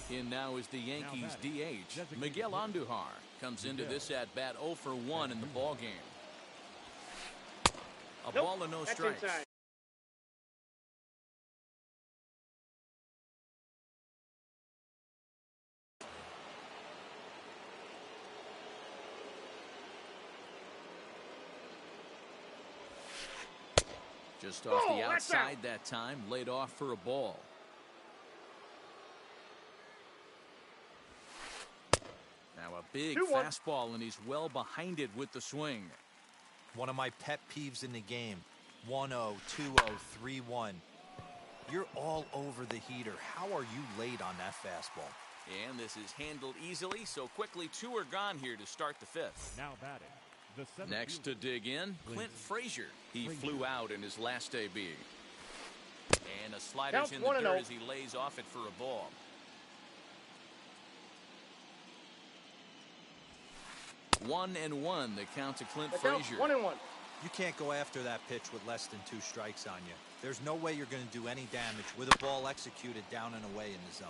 In now is the Yankees DH. Miguel Andujar comes into this at-bat 0 for 1 in the ballgame. A ball and no strikes. Inside. Just off the outside that time, laid off for a ball. Now a big fastball, and he's well behind it with the swing. One of my pet peeves in the game. 1-0, 2-0, 3-1. You're all over the heater. How are you late on that fastball? And this is handled easily, so quickly 2 are gone here to start the 5th. Now batting. Next to dig in, Clint Frazier. He flew out in his last AB. And a slider's in the dirt as he lays off it for a ball. One and one, the count to Clint Frazier. 1-1. You can't go after that pitch with less than 2 strikes on you. There's no way you're going to do any damage with a ball executed down and away in the zone.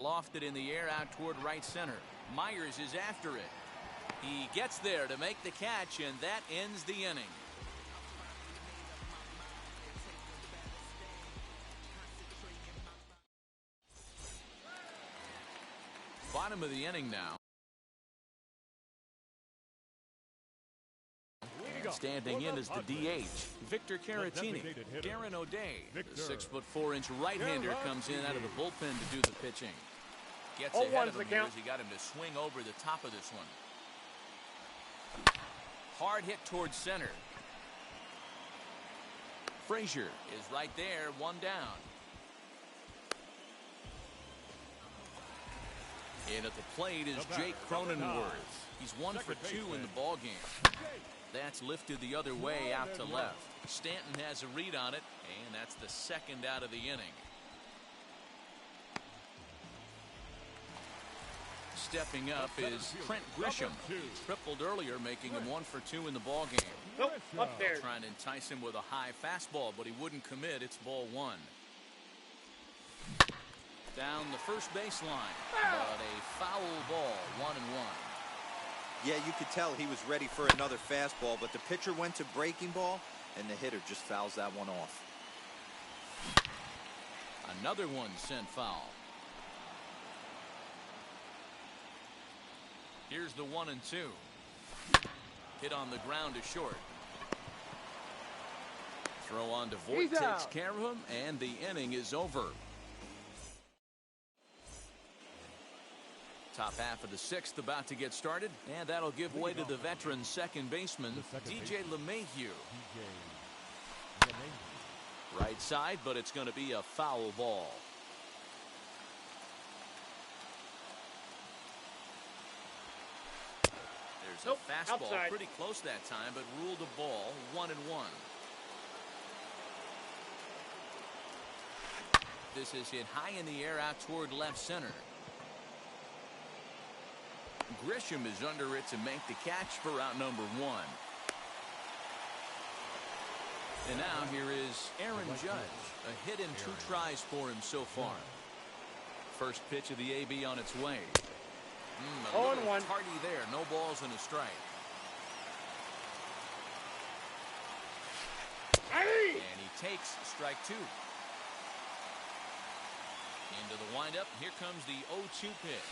Lofted in the air out toward right center. Myers is after it. He gets there to make the catch, and that ends the inning. Bottom of the inning now. Standing in is the DH, Victor Caratini. Darren O'Day, the 6'4" right-hander, comes in out of the bullpen to do the pitching. Gets ahead of him here as he got him to swing over the top of this one. Hard hit towards center. Frazier is right there, 1 down. In at the plate is Jake Cronenworth. He's 1 for 2 in the ballgame. That's lifted the other way out to left. Stanton has a read on it, and that's the 2nd out of the inning. Stepping up is Trent Grisham. He tripled earlier, making him 1 for 2 in the ballgame. Nope, up there. Trying to entice him with a high fastball, but he wouldn't commit. It's ball 1. Down the first baseline, but a foul ball, 1-1. Yeah, you could tell he was ready for another fastball, but the pitcher went to breaking ball, and the hitter just fouls that one off. Another one sent foul. Here's the 1-2. Hit on the ground to short. Throw on to Voit, He's takes out. care of him, and the inning is over. Top half of the sixth about to get started, and that'll give way to the veteran second baseman, DJ LeMahieu. DJ LeMahieu. Right side, but it's going to be a foul ball. There's Nope, a fastball outside. pretty close that time, but ruled a ball, 1-1. This is hit high in the air out toward left center. Grisham is under it to make the catch for out number 1. And now here is Aaron Judge. A hit in 2 tries for him so far. First pitch of the AB on its way. A little 0-1. tardy there. No balls and a strike. Hey! And he takes strike 2. Into the windup. Here comes the 0-2 pitch.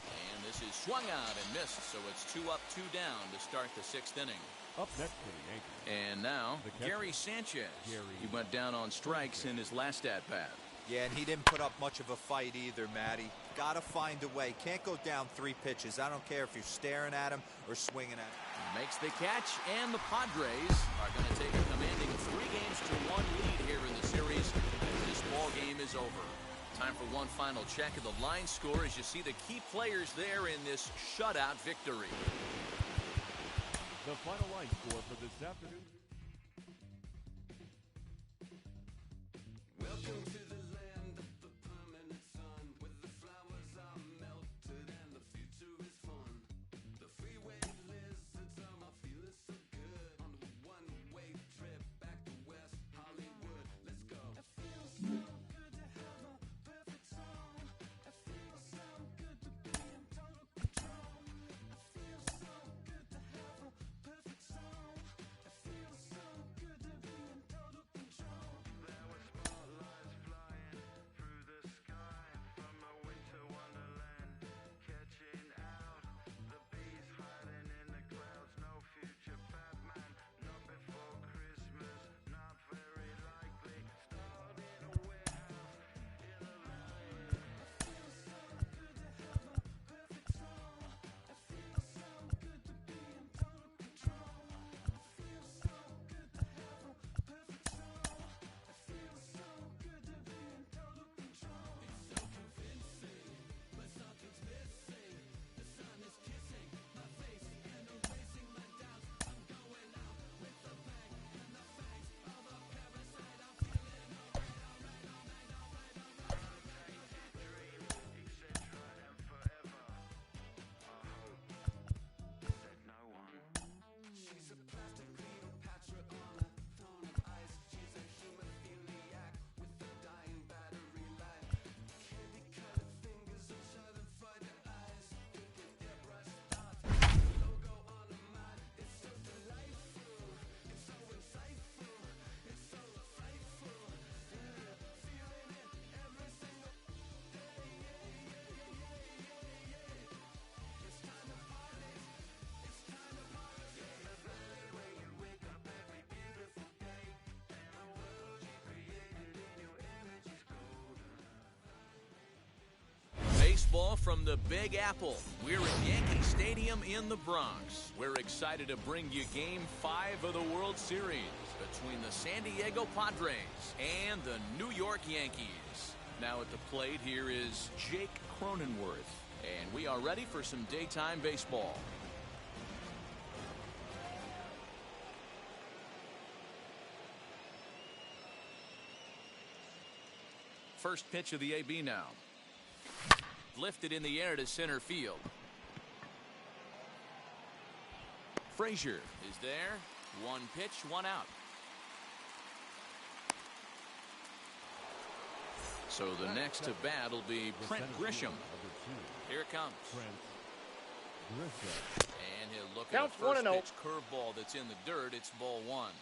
And this is swung out and missed. So it's 2 up, 2 down to start the 6th inning. Up next for the Yankees. And now, The catcher, Gary Sanchez. Gary He went down on strikes in his last at-bat. Yeah, and he didn't put up much of a fight either, Matty. Got to find a way. Can't go down 3 pitches. I don't care if you're staring at him or swinging at him. Makes the catch, and the Padres are going to take a commanding 3-1 lead here in the series as this ball game is over. Time for one final check of the line score as you see the key players there in this shutout victory. The final line score for this afternoon. Welcome to the land of the permanent sun, where the flowers are melted and the future is fun. The freeway lizards are my feeling so good on the one-way trip back to West Hollywood. Let's go. It feels so good to have a perfect song. It feels so good to be in total control. It feels so good to have a perfect song. It feels so good to be in total control. There were spotlights flying through the sky from a winter wonderland, catching out the bees hiding in the clouds. No future Batman, not before Christmas, not very likely. Starred in a warehouse in a valley. It feels so good to have a perfect song. It feels so good to be in total control. It feels so good to have a perfect song. It feels so good to be in total control. It's so convincing, but something's missing. The sun is kissing my face and erasing my doubts. I'm going out with the bang and the fangs of a parasite. I'm feeling alright. Dream, etc. and forever. I hope, said no one. She's a plastic Cleopatra on a throne of ice. She's a hemophiliac with a dying battery life. Candy-colored fingers and schadenfreude eyes. Thinking airbrush thoughts. Logo on her mind. It's so delightful. It's so insightful. It's so frightful. Feeling it every single day. It's time to party. It's time to party. The valley where you wake up every beautiful day, and the world you created in your image is golden. Baseball from the Big Apple. We're at Yankee Stadium in the Bronx. We're excited to bring you Game 5 of the World Series between the San Diego Padres and the New York Yankees. Now at the plate here is Jake Cronenworth, and we are ready for some daytime baseball. First pitch of the AB now. Lifted in the air to center field. Frazier is there. One pitch, one out. So the next to bat will be The Trent center Grisham. fielder, number 2, Here it comes. Trent Grisham. And he'll look Counts at the first 1-0. pitch curveball that's in the dirt. It's ball 1.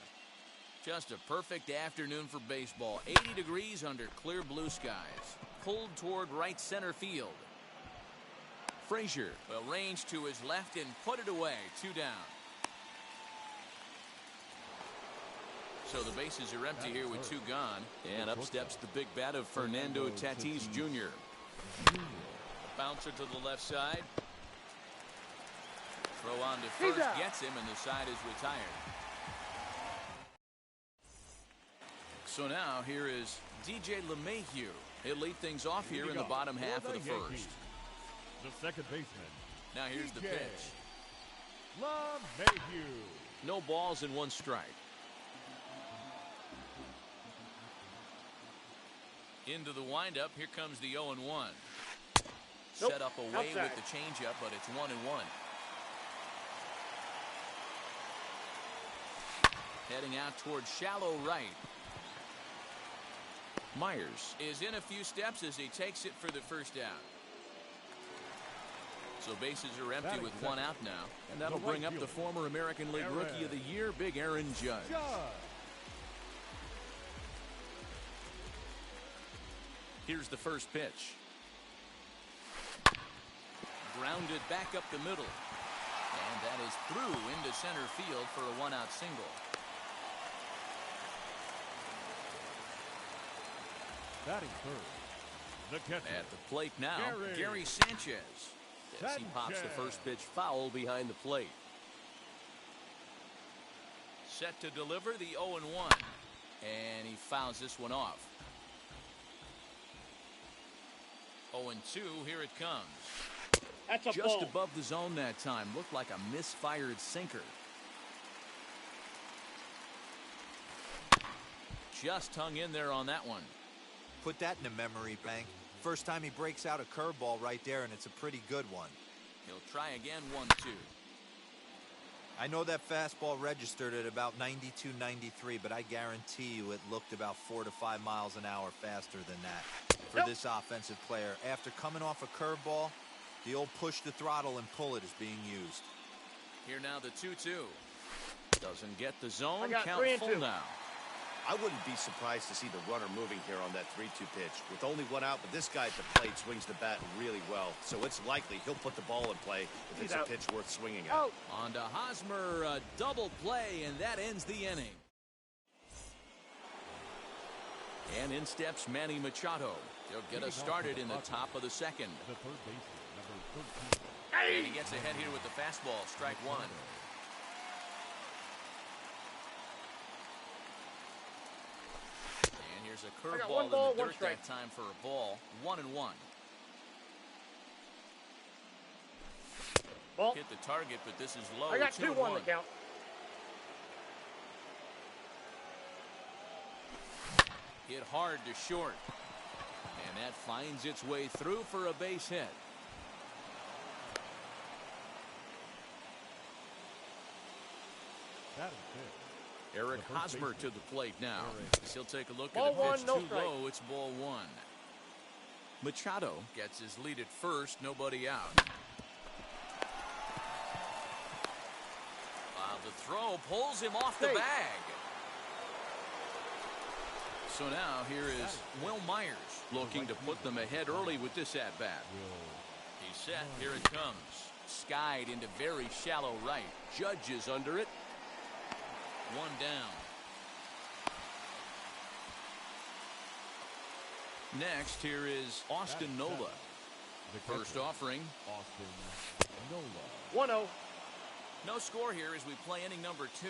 Just a perfect afternoon for baseball. 80 degrees under clear blue skies. Pulled toward right center field. Frazier will range to his left and put it away. 2 down. So the bases are empty here with 2 gone. And up steps the big bat of Fernando Tatis Jr. Bouncer to the left side. Throw on to first, gets him, and the side is retired. So now here is DJ LeMahieu. He'll lead things off here in the bottom half of the first. The second baseman. Now here's the pitch. LeMahieu. No balls and 1 strike. Into the windup. Here comes the 0-1. Set up away with the changeup, but it's 1-1. Heading out towards shallow right. Myers is in a few steps as he takes it for the first out. So bases are empty with 1 out now. And that'll bring up the former American League Rookie of the Year, Big Aaron Judge. Here's the first pitch. Grounded back up the middle. And that is through into center field for a 1-out single. Batting third, the catcher. At the plate now, Gary Sanchez. As he pops the first pitch foul behind the plate. Set to deliver the 0-1. And he fouls this one off. 0-2, here it comes. That's a Just ball. above the zone that time. Looked like a misfired sinker. Just hung in there on that one. Put that in the memory bank. First time he breaks out a curveball right there, and it's a pretty good one. He'll try again, 1-2. I know that fastball registered at about 92, 93, but I guarantee you it looked about 4 to 5 miles an hour faster than that for this offensive player. After coming off a curveball, the old push the throttle and pull it is being used. Here now the 2-2. Doesn't get the zone. I got Count 3 and full 2. now. I wouldn't be surprised to see the runner moving here on that 3-2 pitch. With only 1 out, but this guy at the plate swings the bat really well. So it's likely he'll put the ball in play if it's a pitch worth swinging at. On to Hosmer, a double play, and that ends the inning. And in steps Manny Machado. He'll get us started in the top of the second. The third baseman, number 13. And he gets ahead here with the fastball, strike 1. And here's a curveball in the dirt that time for a ball. 1-1. Ball. Hit the target, but this is low. I got 2-1 2-1. to count. Hit hard to short. And that finds its way through for a base hit. Batting fifth. Eric The first Hosmer to baseman. the plate now. As he'll take a look Ball at the pitch. one, no Too strike. low. It's ball 1. Machado gets his lead at first. Nobody out. The throw pulls him off the bag. So now here is Will Myers looking to put them ahead early with this at-bat. He's set. Here it comes. Skied into very shallow right. Judge is under it. 1 down. Next, here is Austin Nola. The First catcher, offering. Austin Nola. 1-0. No score here as we play inning number 2.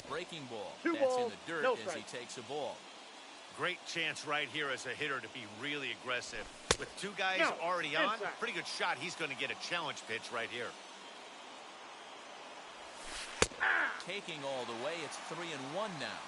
Breaking ball. 2 That's in balls, the dirt no as he strikes. takes a ball. Great chance right here as a hitter to be really aggressive. With 2 guys No, already on, inside. pretty good shot. He's going to get a challenge pitch right here. Taking all the way, it's 3-1 now.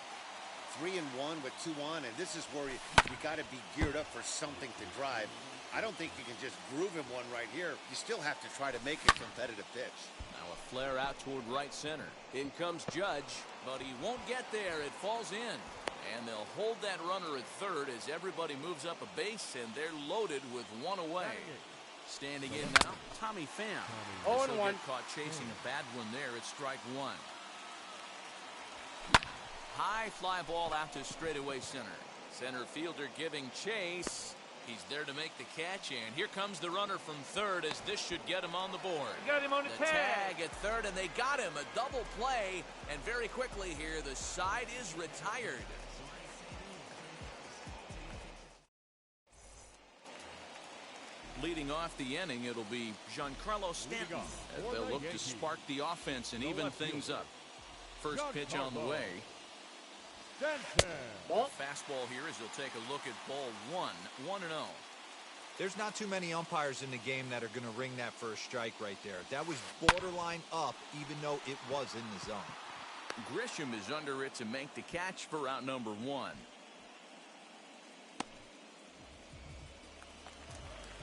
3-1 with 2 on, and this is where you got to be geared up for something to drive. I don't think you can just groove him one right here. You still have to try to make a competitive pitch. Now a flare out toward right center. In comes Judge, but he won't get there. It falls in. And they'll hold that runner at third as everybody moves up a base, and they're loaded with 1 away. Standing in now, Tommy Pham. 0-1. He'll get caught chasing a bad one there. It's strike 1. High fly ball out to straightaway center. Center fielder giving chase. He's there to make the catch, and here comes the runner from third as this should get him on the board. Got him on the tag at third, and they got him. A double play, and very quickly here, the side is retired. Leading off the inning, it'll be Giancarlo Stanton. As they'll look to spark the offense and even things up. First pitch on the way. Fastball here as he'll take a look at ball one. 1-0. There's not too many umpires in the game that are going to ring that first strike right there. That was borderline up, even though it was in the zone. Grisham is under it to make the catch for out number one.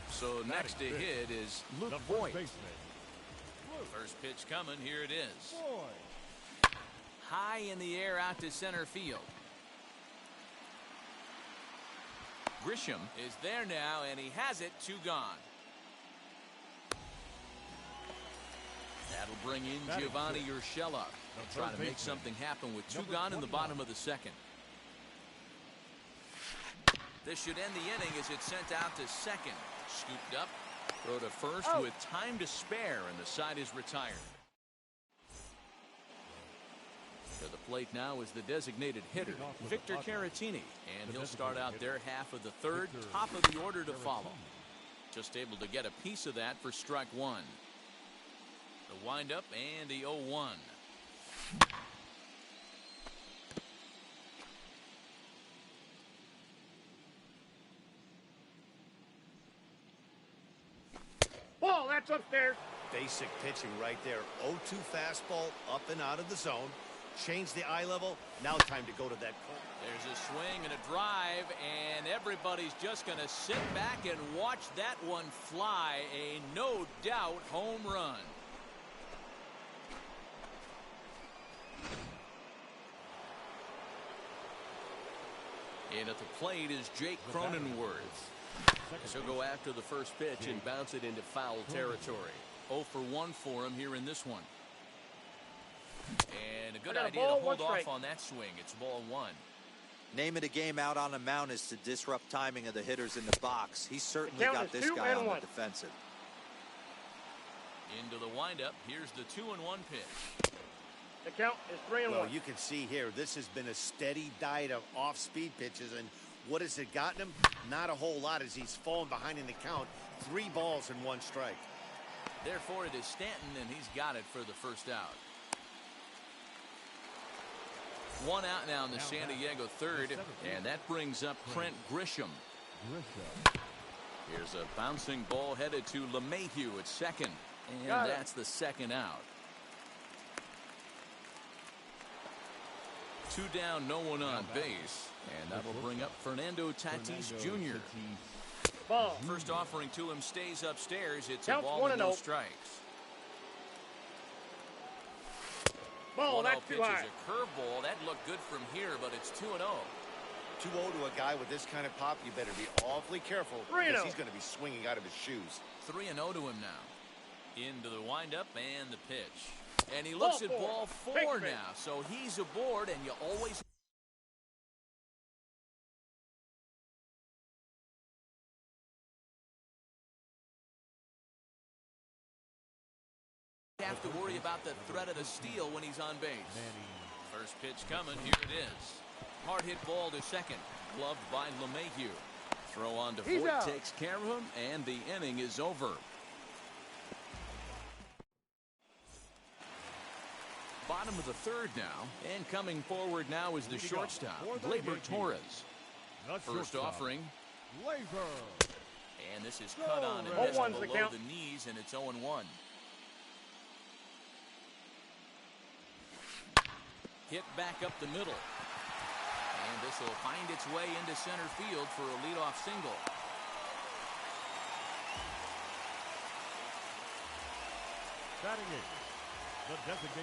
So next to hit is Luke Voigt. First pitch coming. Here it is. High in the air out to center field. Grisham is there now, and he has it. 2 gone. That'll bring in Giovanni Urshela. Trying to make something happen with 2 gone in the bottom of the second. This should end the inning as it's sent out to second. Scooped up. Throw to first with time to spare, and the side is retired. To the plate now is the designated hitter, Victor Caratini, and he'll start out their half of the third, top of the order to follow. Just able to get a piece of that for strike one. The windup and the 0-1. Ball, that's upstairs. Basic pitching right there. 0-2 fastball up and out of the zone. Change the eye level. Now time to go to that corner. There's a swing and a drive, and everybody's just going to sit back and watch that one fly. A no doubt home run. And at the plate is Jake Cronenworth. He'll go after the first pitch and bounce it into foul territory. 0 for 1 for him here in this one. And a good idea to hold off on that swing. It's ball 1. Name of the game out on the mound is to disrupt timing of the hitters in the box. He's certainly got this guy on the defensive. Into the windup. Here's the 2-1 pitch. The count is 3-1. Well, you can see here, this has been a steady diet of off-speed pitches, and what has it gotten him? Not a whole lot as he's fallen behind in the count. 3 balls and 1 strike. Therefore, it is Stanton, and he's got it for the first out. 1 out now in the San Diego third, and that brings up Trent Grisham. Here's a bouncing ball headed to LeMahieu at second, and that's the second out. 2 down, no one on base, and that will bring up Fernando Tatis Jr. Ball. First offering to him stays upstairs. It's Counts a ball and no 1-0. strikes. Ball, 1-0 that's pitch too high. is a curveball. That looked good from here, but it's 2-0. 2-0 to a guy with this kind of pop, you better be awfully careful 3-0. because he's going to be swinging out of his shoes. 3-0 to him now. Into the windup and the pitch. And he looks at ball 4 now, so he's aboard, and you always have to worry about the threat of the steal when he's on base. First pitch coming. Here it is. Hard hit ball to second. Gloved by LeMahieu. Throw on to Voigt takes care of him, and the inning is over. Bottom of the third now, and coming forward now is the shortstop, Gleyber Torres. First offering. And this is cut on and missed below the knees, and it's 0-1. Hit back up the middle. And this will find its way into center field for a leadoff single.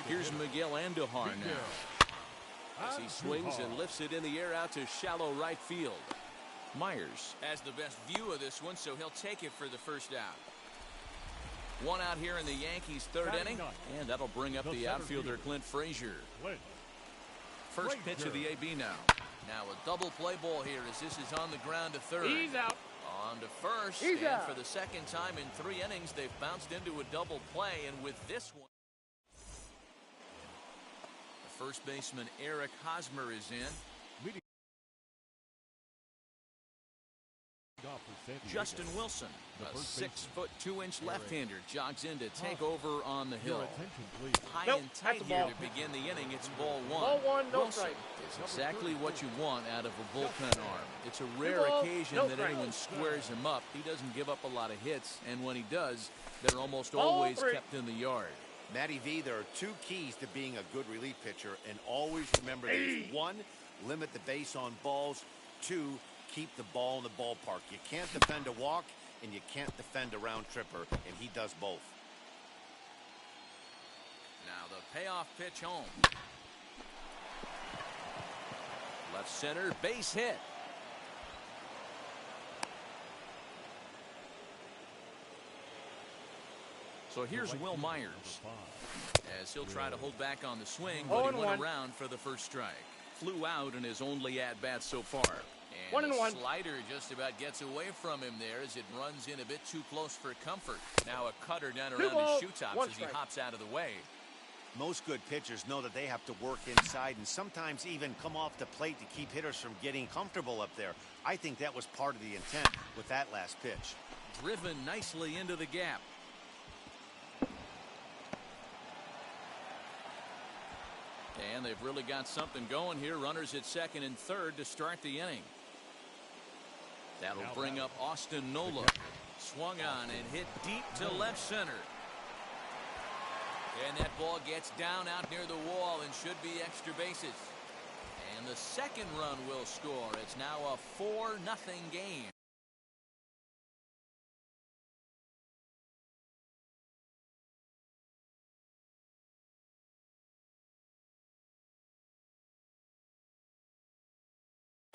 Here's Miguel Andujar now. As he swings and lifts it in the air out to shallow right field. Myers has the best view of this one, so he'll take it for the first out. 1 out here in the Yankees' third inning, and that'll bring up the outfielder Clint Frazier. First pitch of the AB now. Now a double play ball here as this is on the ground to third. He's out. On to first, He's and out. for the second time in 3 innings, they've bounced into a double play, and with this one, the first baseman Eric Hosmer is in. Leading off for San Diego. Justin Wilson, The a first baseman, 6'2" Eric left-hander, jogs in to take Hosmer. over on the Your hill. attention, please. High Nope, and that's tight a here ball. to begin the inning. It's ball one. Ball one, no Wilson strike. is exactly what you want out of a bullpen arm. It's a rare balls, occasion no that strike. anyone squares him up. He doesn't give up a lot of hits, and when he does, they're almost Ball always three. kept in the yard. Matty V, there are 2 keys to being a good relief pitcher, and always remember these. 1, limit the base on balls. 2, keep the ball in the ballpark. You can't defend a walk, and you can't defend a round tripper, and he does both. Now the payoff pitch home. Left center, base hit. So here's Will Myers, as he'll try to hold back on the swing, but he went 0-1. around for the first strike. Flew out in his only at-bat so far. And 1-1. the slider just about gets away from him there as it runs in a bit too close for comfort. Now a cutter down Two around his balls, shoe tops one as he strike. hops out of the way. Most good pitchers know that they have to work inside and sometimes even come off the plate to keep hitters from getting comfortable up there. I think that was part of the intent with that last pitch. Driven nicely into the gap. And they've really got something going here. Runners at second and third to start the inning. That'll bring up Austin Nola. Swung on and hit deep to left center. And that ball gets down out near the wall and should be extra bases. And the second run will score. It's now a 4-0 game.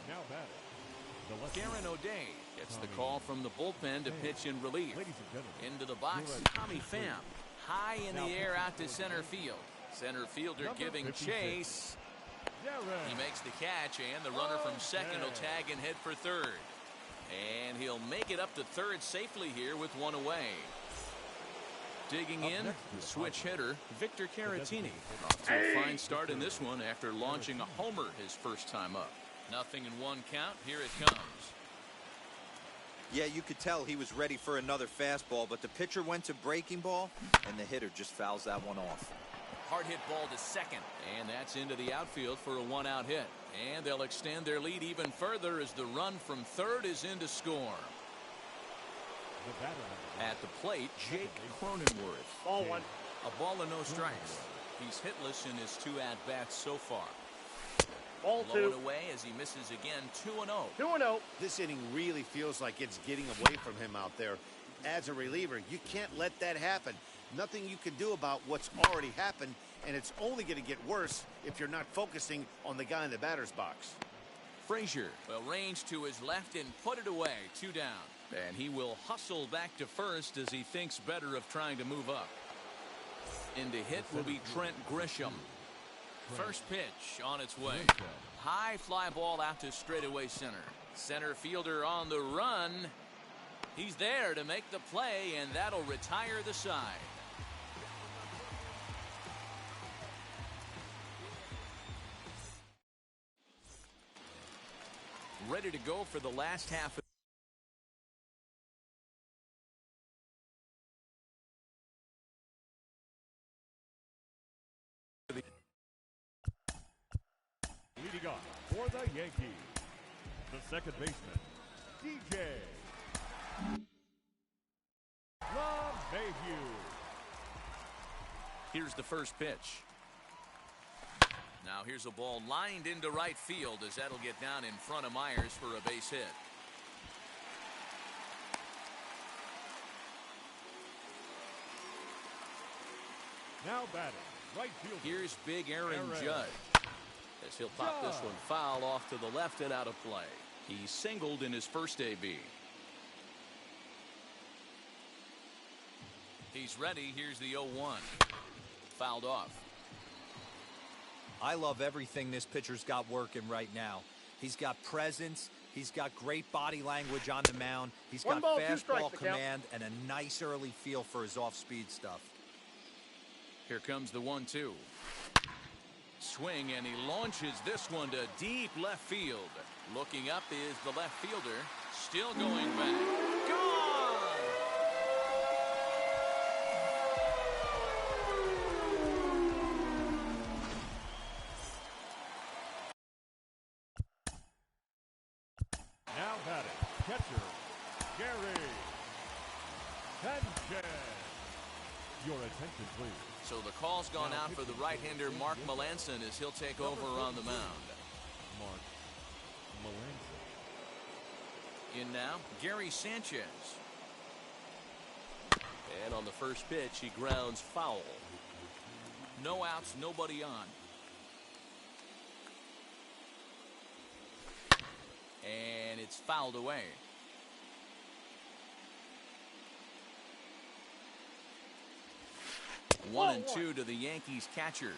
Now batting. The left Karen fielder. O'Day gets the call from the bullpen to pitch in relief. Ladies and gentlemen, Into the box, your Tommy attention, Pham. High in the air out to center field. Center fielder Number giving 56. chase. Jared. He makes the catch, and the runner from second will tag and head for third. And he'll make it up to third safely here with one away. Digging Up in, next the is switch hitter, Victor Caratini. designated Off to a fine start in this one after launching a homer his first time up. Nothing in one count. Here it comes. Yeah, you could tell he was ready for another fastball, but the pitcher went to breaking ball, and the hitter just fouls that one off. Hard hit ball to second, and that's into the outfield for a 1-out hit. And they'll extend their lead even further as the run from third is in to score. The batter. At the plate, Jake Cronenworth. Ball one. A ball and no strikes. He's hitless in his 2 at-bats so far. Ball Low and two. away as he misses again, 2-0. 2-0. This inning really feels like it's getting away from him out there. As a reliever, you can't let that happen. Nothing you can do about what's already happened, and it's only going to get worse if you're not focusing on the guy in the batter's box. Frazier will range to his left and put it away, 2 down. And he will hustle back to first as he thinks better of trying to move up. In to hit will be Trent Grisham. First pitch on its way. High fly ball out to straightaway center. Center fielder on the run. He's there to make the play, and that'll retire the side. Ready to go for the last half of Leading off for the Yankees, the second baseman, DJ LeMahieu. Here's the first pitch. Now here's a ball lined into right field as that'll get down in front of Myers for a base hit. Now batting, right fielder. Here's big Aaron Aaron Judge as he'll pop this Judge. one foul off to the left and out of play. He singled in his first AB. He's ready. Here's the 0-1. Fouled off. I love everything this pitcher's got working right now. He's got presence. He's got great body language on the mound. He's One got ball, 2 fastball strikes, the count. command and a nice early feel for his off-speed stuff. Here comes the 1-2. Swing, and he launches this one to deep left field. Looking up is the left fielder. Still going back. Gone! Now batting, catcher, Gary Sanchez. Your attention, please. So the call's gone out for the right-hander Mark Melancon as he'll take over on the mound. Mark Melancon. In now, Gary Sanchez. And on the first pitch, he grounds foul. No outs, nobody on. And it's fouled away. One and two to the Yankees catcher.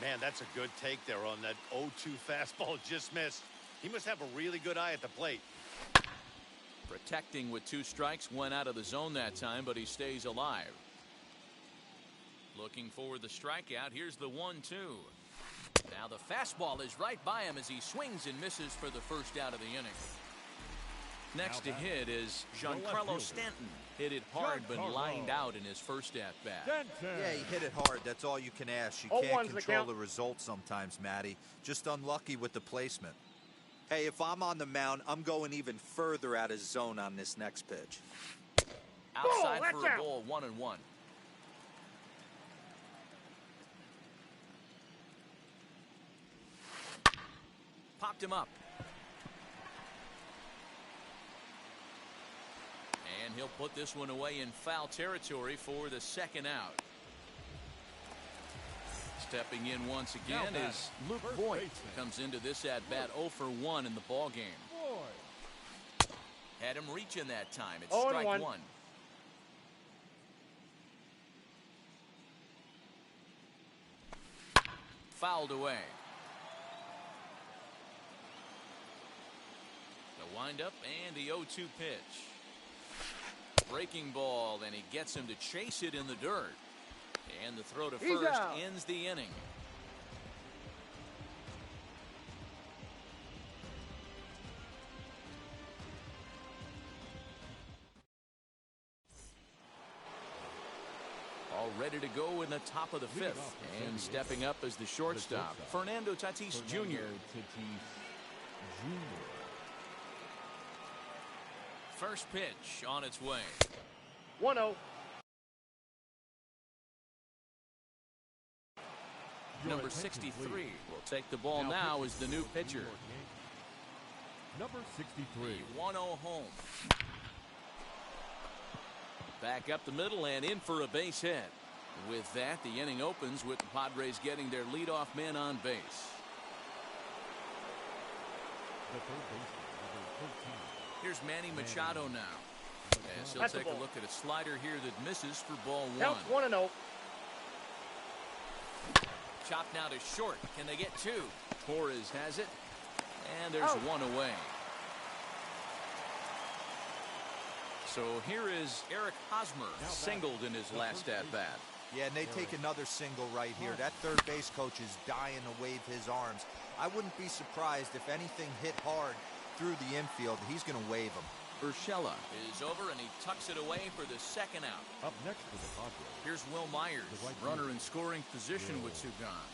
Man, that's a good take there on that 0-2 fastball just missed. He must have a really good eye at the plate. Protecting with 2 strikes, went out of the zone that time, but he stays alive. Looking for the strikeout. Here's the 1-2. Now the fastball is right by him as he swings and misses for the first out of the inning. Next to hit is Giancarlo Stanton. Hit it hard, but lined out in his first at-bat. Yeah, he hit it hard. That's all you can ask. You can't 0-1's the control count. the result sometimes, Matty. Just unlucky with the placement. Hey, if I'm on the mound, I'm going even further out of zone on this next pitch. Outside that's for a out. ball, 1-1. Popped him up. And he'll put this one away in foul territory for the second out. Stepping in once again Now is Luke first Voigt. baseman. Comes into this at-bat 0 for 1 in the ball game. Had him reaching that time. It's 0-1. strike 1. Fouled away. The windup and the 0-2 pitch. Breaking ball, and he gets him to chase it in the dirt. And the throw to He's first out. ends the inning. All ready to go in the top of the Leading fifth. off for And San Diego, stepping up as the shortstop, Fernando Tatis Jr. Fernando Tatis Jr. First pitch on its way. 1-0. Your Number attention, 63 please. will take the ball now pitching as the for new New pitcher. York Yankees. Number 63. 1-0 home. Back up the middle and in for a base hit. With that, the inning opens with the Padres getting their leadoff man on base. The third baseman, number 13. Here's Manny Machado now. As he'll That's a take a ball. look at a slider here that misses for ball 1. Counts 1-0. Chopped now to short. Can they get 2? Torres has it. And there's Out. 1 away. So here is Eric Hosmer, singled in his last at-bat. Yeah, and they take another single right here. That third base coach is dying to wave his arms. I wouldn't be surprised if anything hit hard through the infield. He's going to wave them. Urshela is over, and he tucks it away for the second out. Up next for the Padres. Here's Will Myers, The right runner fielder. in scoring position with 2 gone.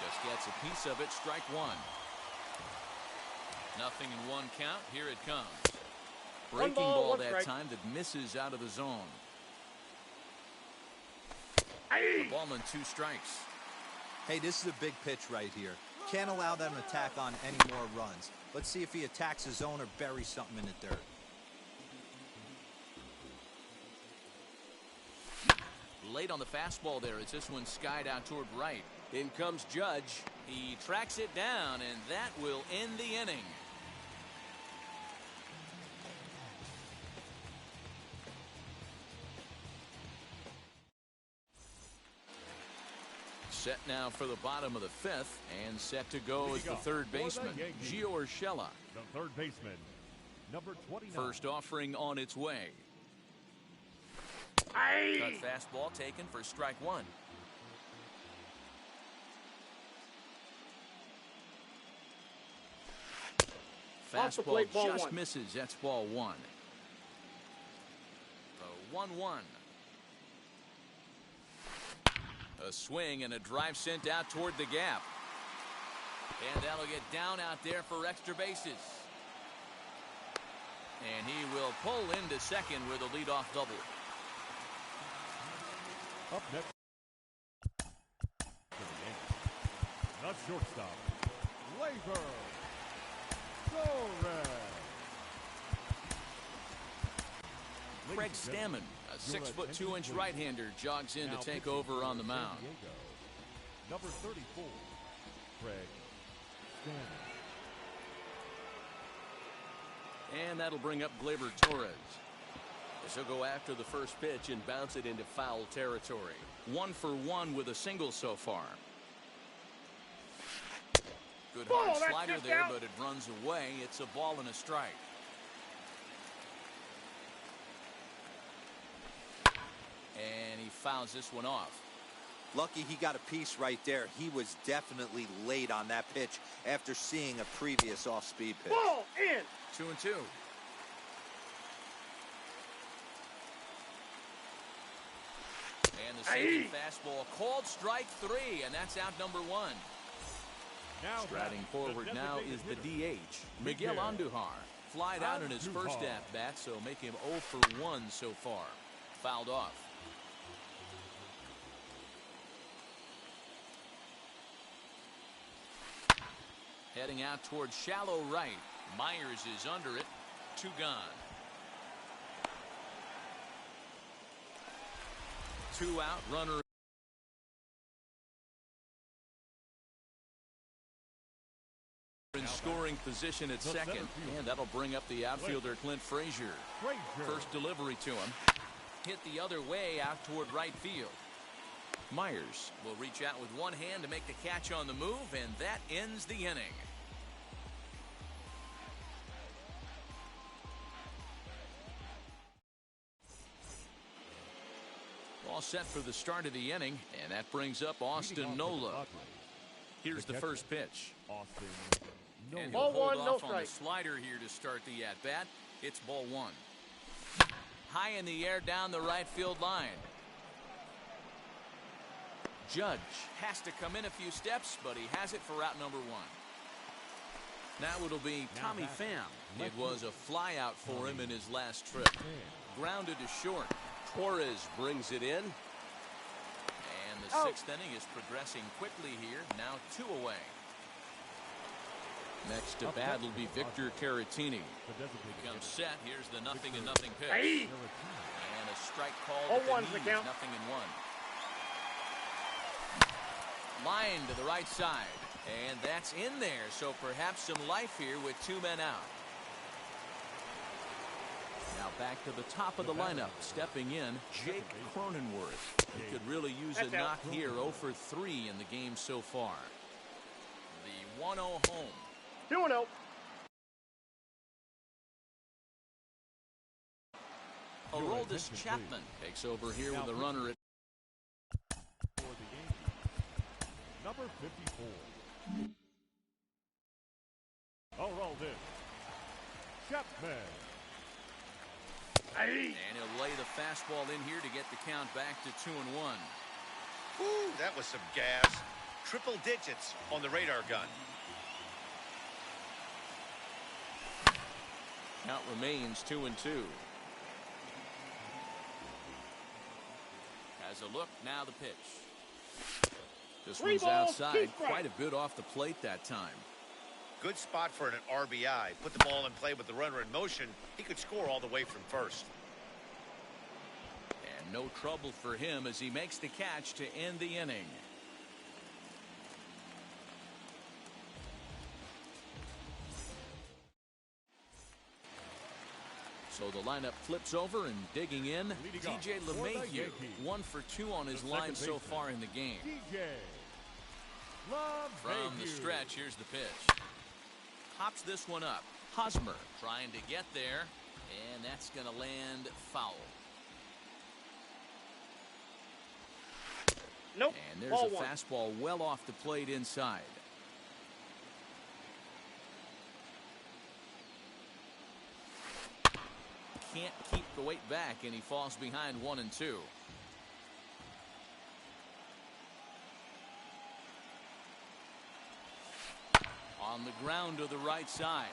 Just gets a piece of it, strike 1. Nothing in 1 count, here it comes. Breaking ball, ball 1 that strike. time that misses out of the zone. Aye. The ball on 2 strikes. Hey, this is a big pitch right here. Can't allow them to tack on any more runs. Let's see if he attacks his zone or buries something in the dirt. Late on the fastball there as this one skied out toward right. In comes Judge. He tracks it down, and that will end the inning. Set now for the bottom of the fifth, and set to go as the third baseman, Gio Urshela. The third baseman, number 29. First offering on its way. Aye. Cut fastball taken for strike one. Off the Fastball plate, ball just one. misses. That's ball one. The 1-1. A swing and a drive sent out toward the gap. And that'll get down out there for extra bases. And he will pull into second with a leadoff double. Up next for the Yankees, the shortstop, Gleyber Torres. Craig Stammen, a 6'2" right-hander, jogs in to take over on the mound. Number 34, Craig Stammen. And that'll bring up Gleyber Torres. This will go after the first pitch and bounce it into foul territory. 1 for 1 with a single so far. Good Ball, hard that's slider just there, out. but it runs away. It's a ball and a strike. And he fouls this one off. Lucky he got a piece right there. He was definitely late on that pitch after seeing a previous off-speed pitch. Ball in. 2-2. And the sinking fastball called strike three, and that's out number one. Now Striding back, forward the now is the designated DH, Miguel Andujar. Flied out in his first Andujar. at-bat, so make him 0 for 1 so far. Fouled off. Heading out towards shallow right. Myers is under it. 2 gone. 2 out. Runner in scoring position at second, and that'll bring up the outfielder Clint Frazier. Frazier. First delivery to him. Hit the other way out toward right field. Myers will reach out with one hand to make the catch on the move, and that ends the inning. All set for the start of the inning, and that brings up Austin Nola. Here's the first pitch. Austin And Nola. he'll Ball hold one, no off on the strike. slider here to start the at-bat. It's ball one. High in the air down the right field line. Judge has to come in a few steps, but he has it for out number one. Now it'll be Tommy Pham. It was a fly out for him in his last trip. Grounded to short. Torres brings it in. And the sixth inning is progressing quickly here. Now 2 away. Next to bat will be Victor Caratini. Comes set. Here's the 0-0 pitch. Aye. And a strike called at the 0-1's the knees. count. 0-1. Line to the right side. And that's in there. So perhaps some life here with 2 men out. Now back to the top of the lineup. Stepping in, Jake Cronenworth. He could really use a That's out. knock here. 0 for 3 in the game so far. The 1-0 home. 2-0. Aroldis Chapman takes over here with a runner at For the Yankees, number 54. Aroldis Chapman. Aye. And he'll lay the fastball in here to get the count back to 2-1. Whew, that was some gas. Triple digits on the radar gun. Count remains 2-2. Has a look, now the pitch. This Three one's balls, outside, 2 strikes. quite a bit off the plate that time. Good spot for an RBI. Put the ball in play with the runner in motion. He could score all the way from first. And no trouble for him as he makes the catch to end the inning. So the lineup flips over and digging in. Leading off DJ for the LeMahieu, Yankees. 1 for 2 on his The line second so baseman, far in the game. DJ From the stretch, here's the pitch. Pops this one up. Hosmer trying to get there, and that's going to land foul. Nope. And there's Ball a one. fastball well off the plate inside. Can't keep the weight back, and he falls behind 1-2. On the ground to the right side.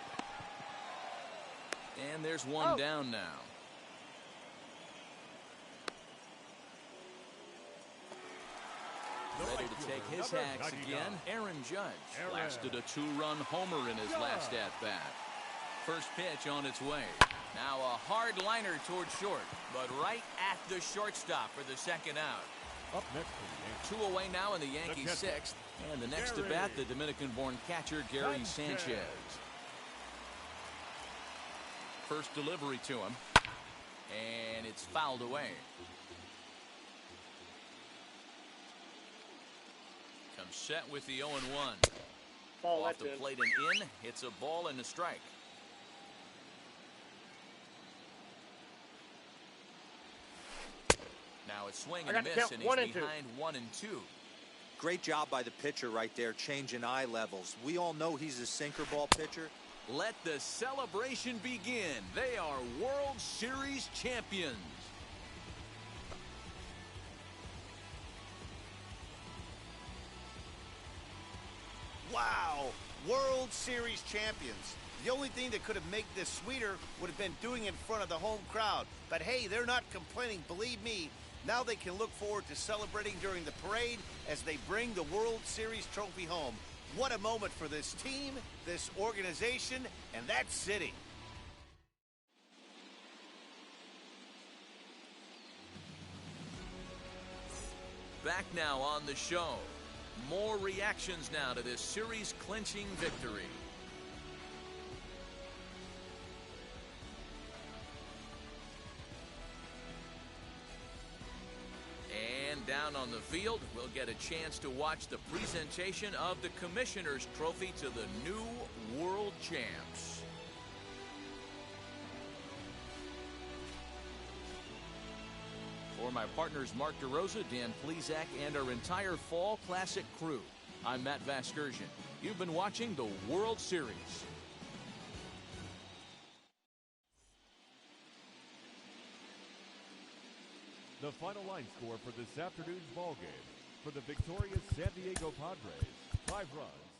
And there's one down now. Ready to take his hacks again. Aaron Judge blasted a 2-run homer in his last at-bat. First pitch on its way. Now a hard liner towards short, but right at the shortstop for the second out. Up next for the Yankees. 2 away now in the Yankees' sixth. And the next to bat, the Dominican-born catcher, Gary Sanchez. First delivery to him. And it's fouled away. Comes set with the 0-1. Ball, Off the that's in. plate and in. It's a ball and a strike. Now it's swing and a miss, and he's behind 1-2. Great job by the pitcher right there, changing eye levels. We all know he's a sinker ball pitcher. Let the celebration begin. They are World Series champions. Wow, World Series champions. The only thing that could have made this sweeter would have been doing it in front of the home crowd. But hey, they're not complaining, believe me. Now they can look forward to celebrating during the parade as they bring the World Series trophy home. What a moment for this team, this organization, and that city. Back now on the show. More reactions now to this series-clinching victory. And down on the field, we'll get a chance to watch the presentation of the Commissioner's Trophy to the new World Champs. For my partners Mark DeRosa, Dan Plesac, and our entire Fall Classic crew, I'm Matt Vasgersian. You've been watching the World Series. The final line score for this afternoon's ball game. For the victorious San Diego Padres, 5 runs.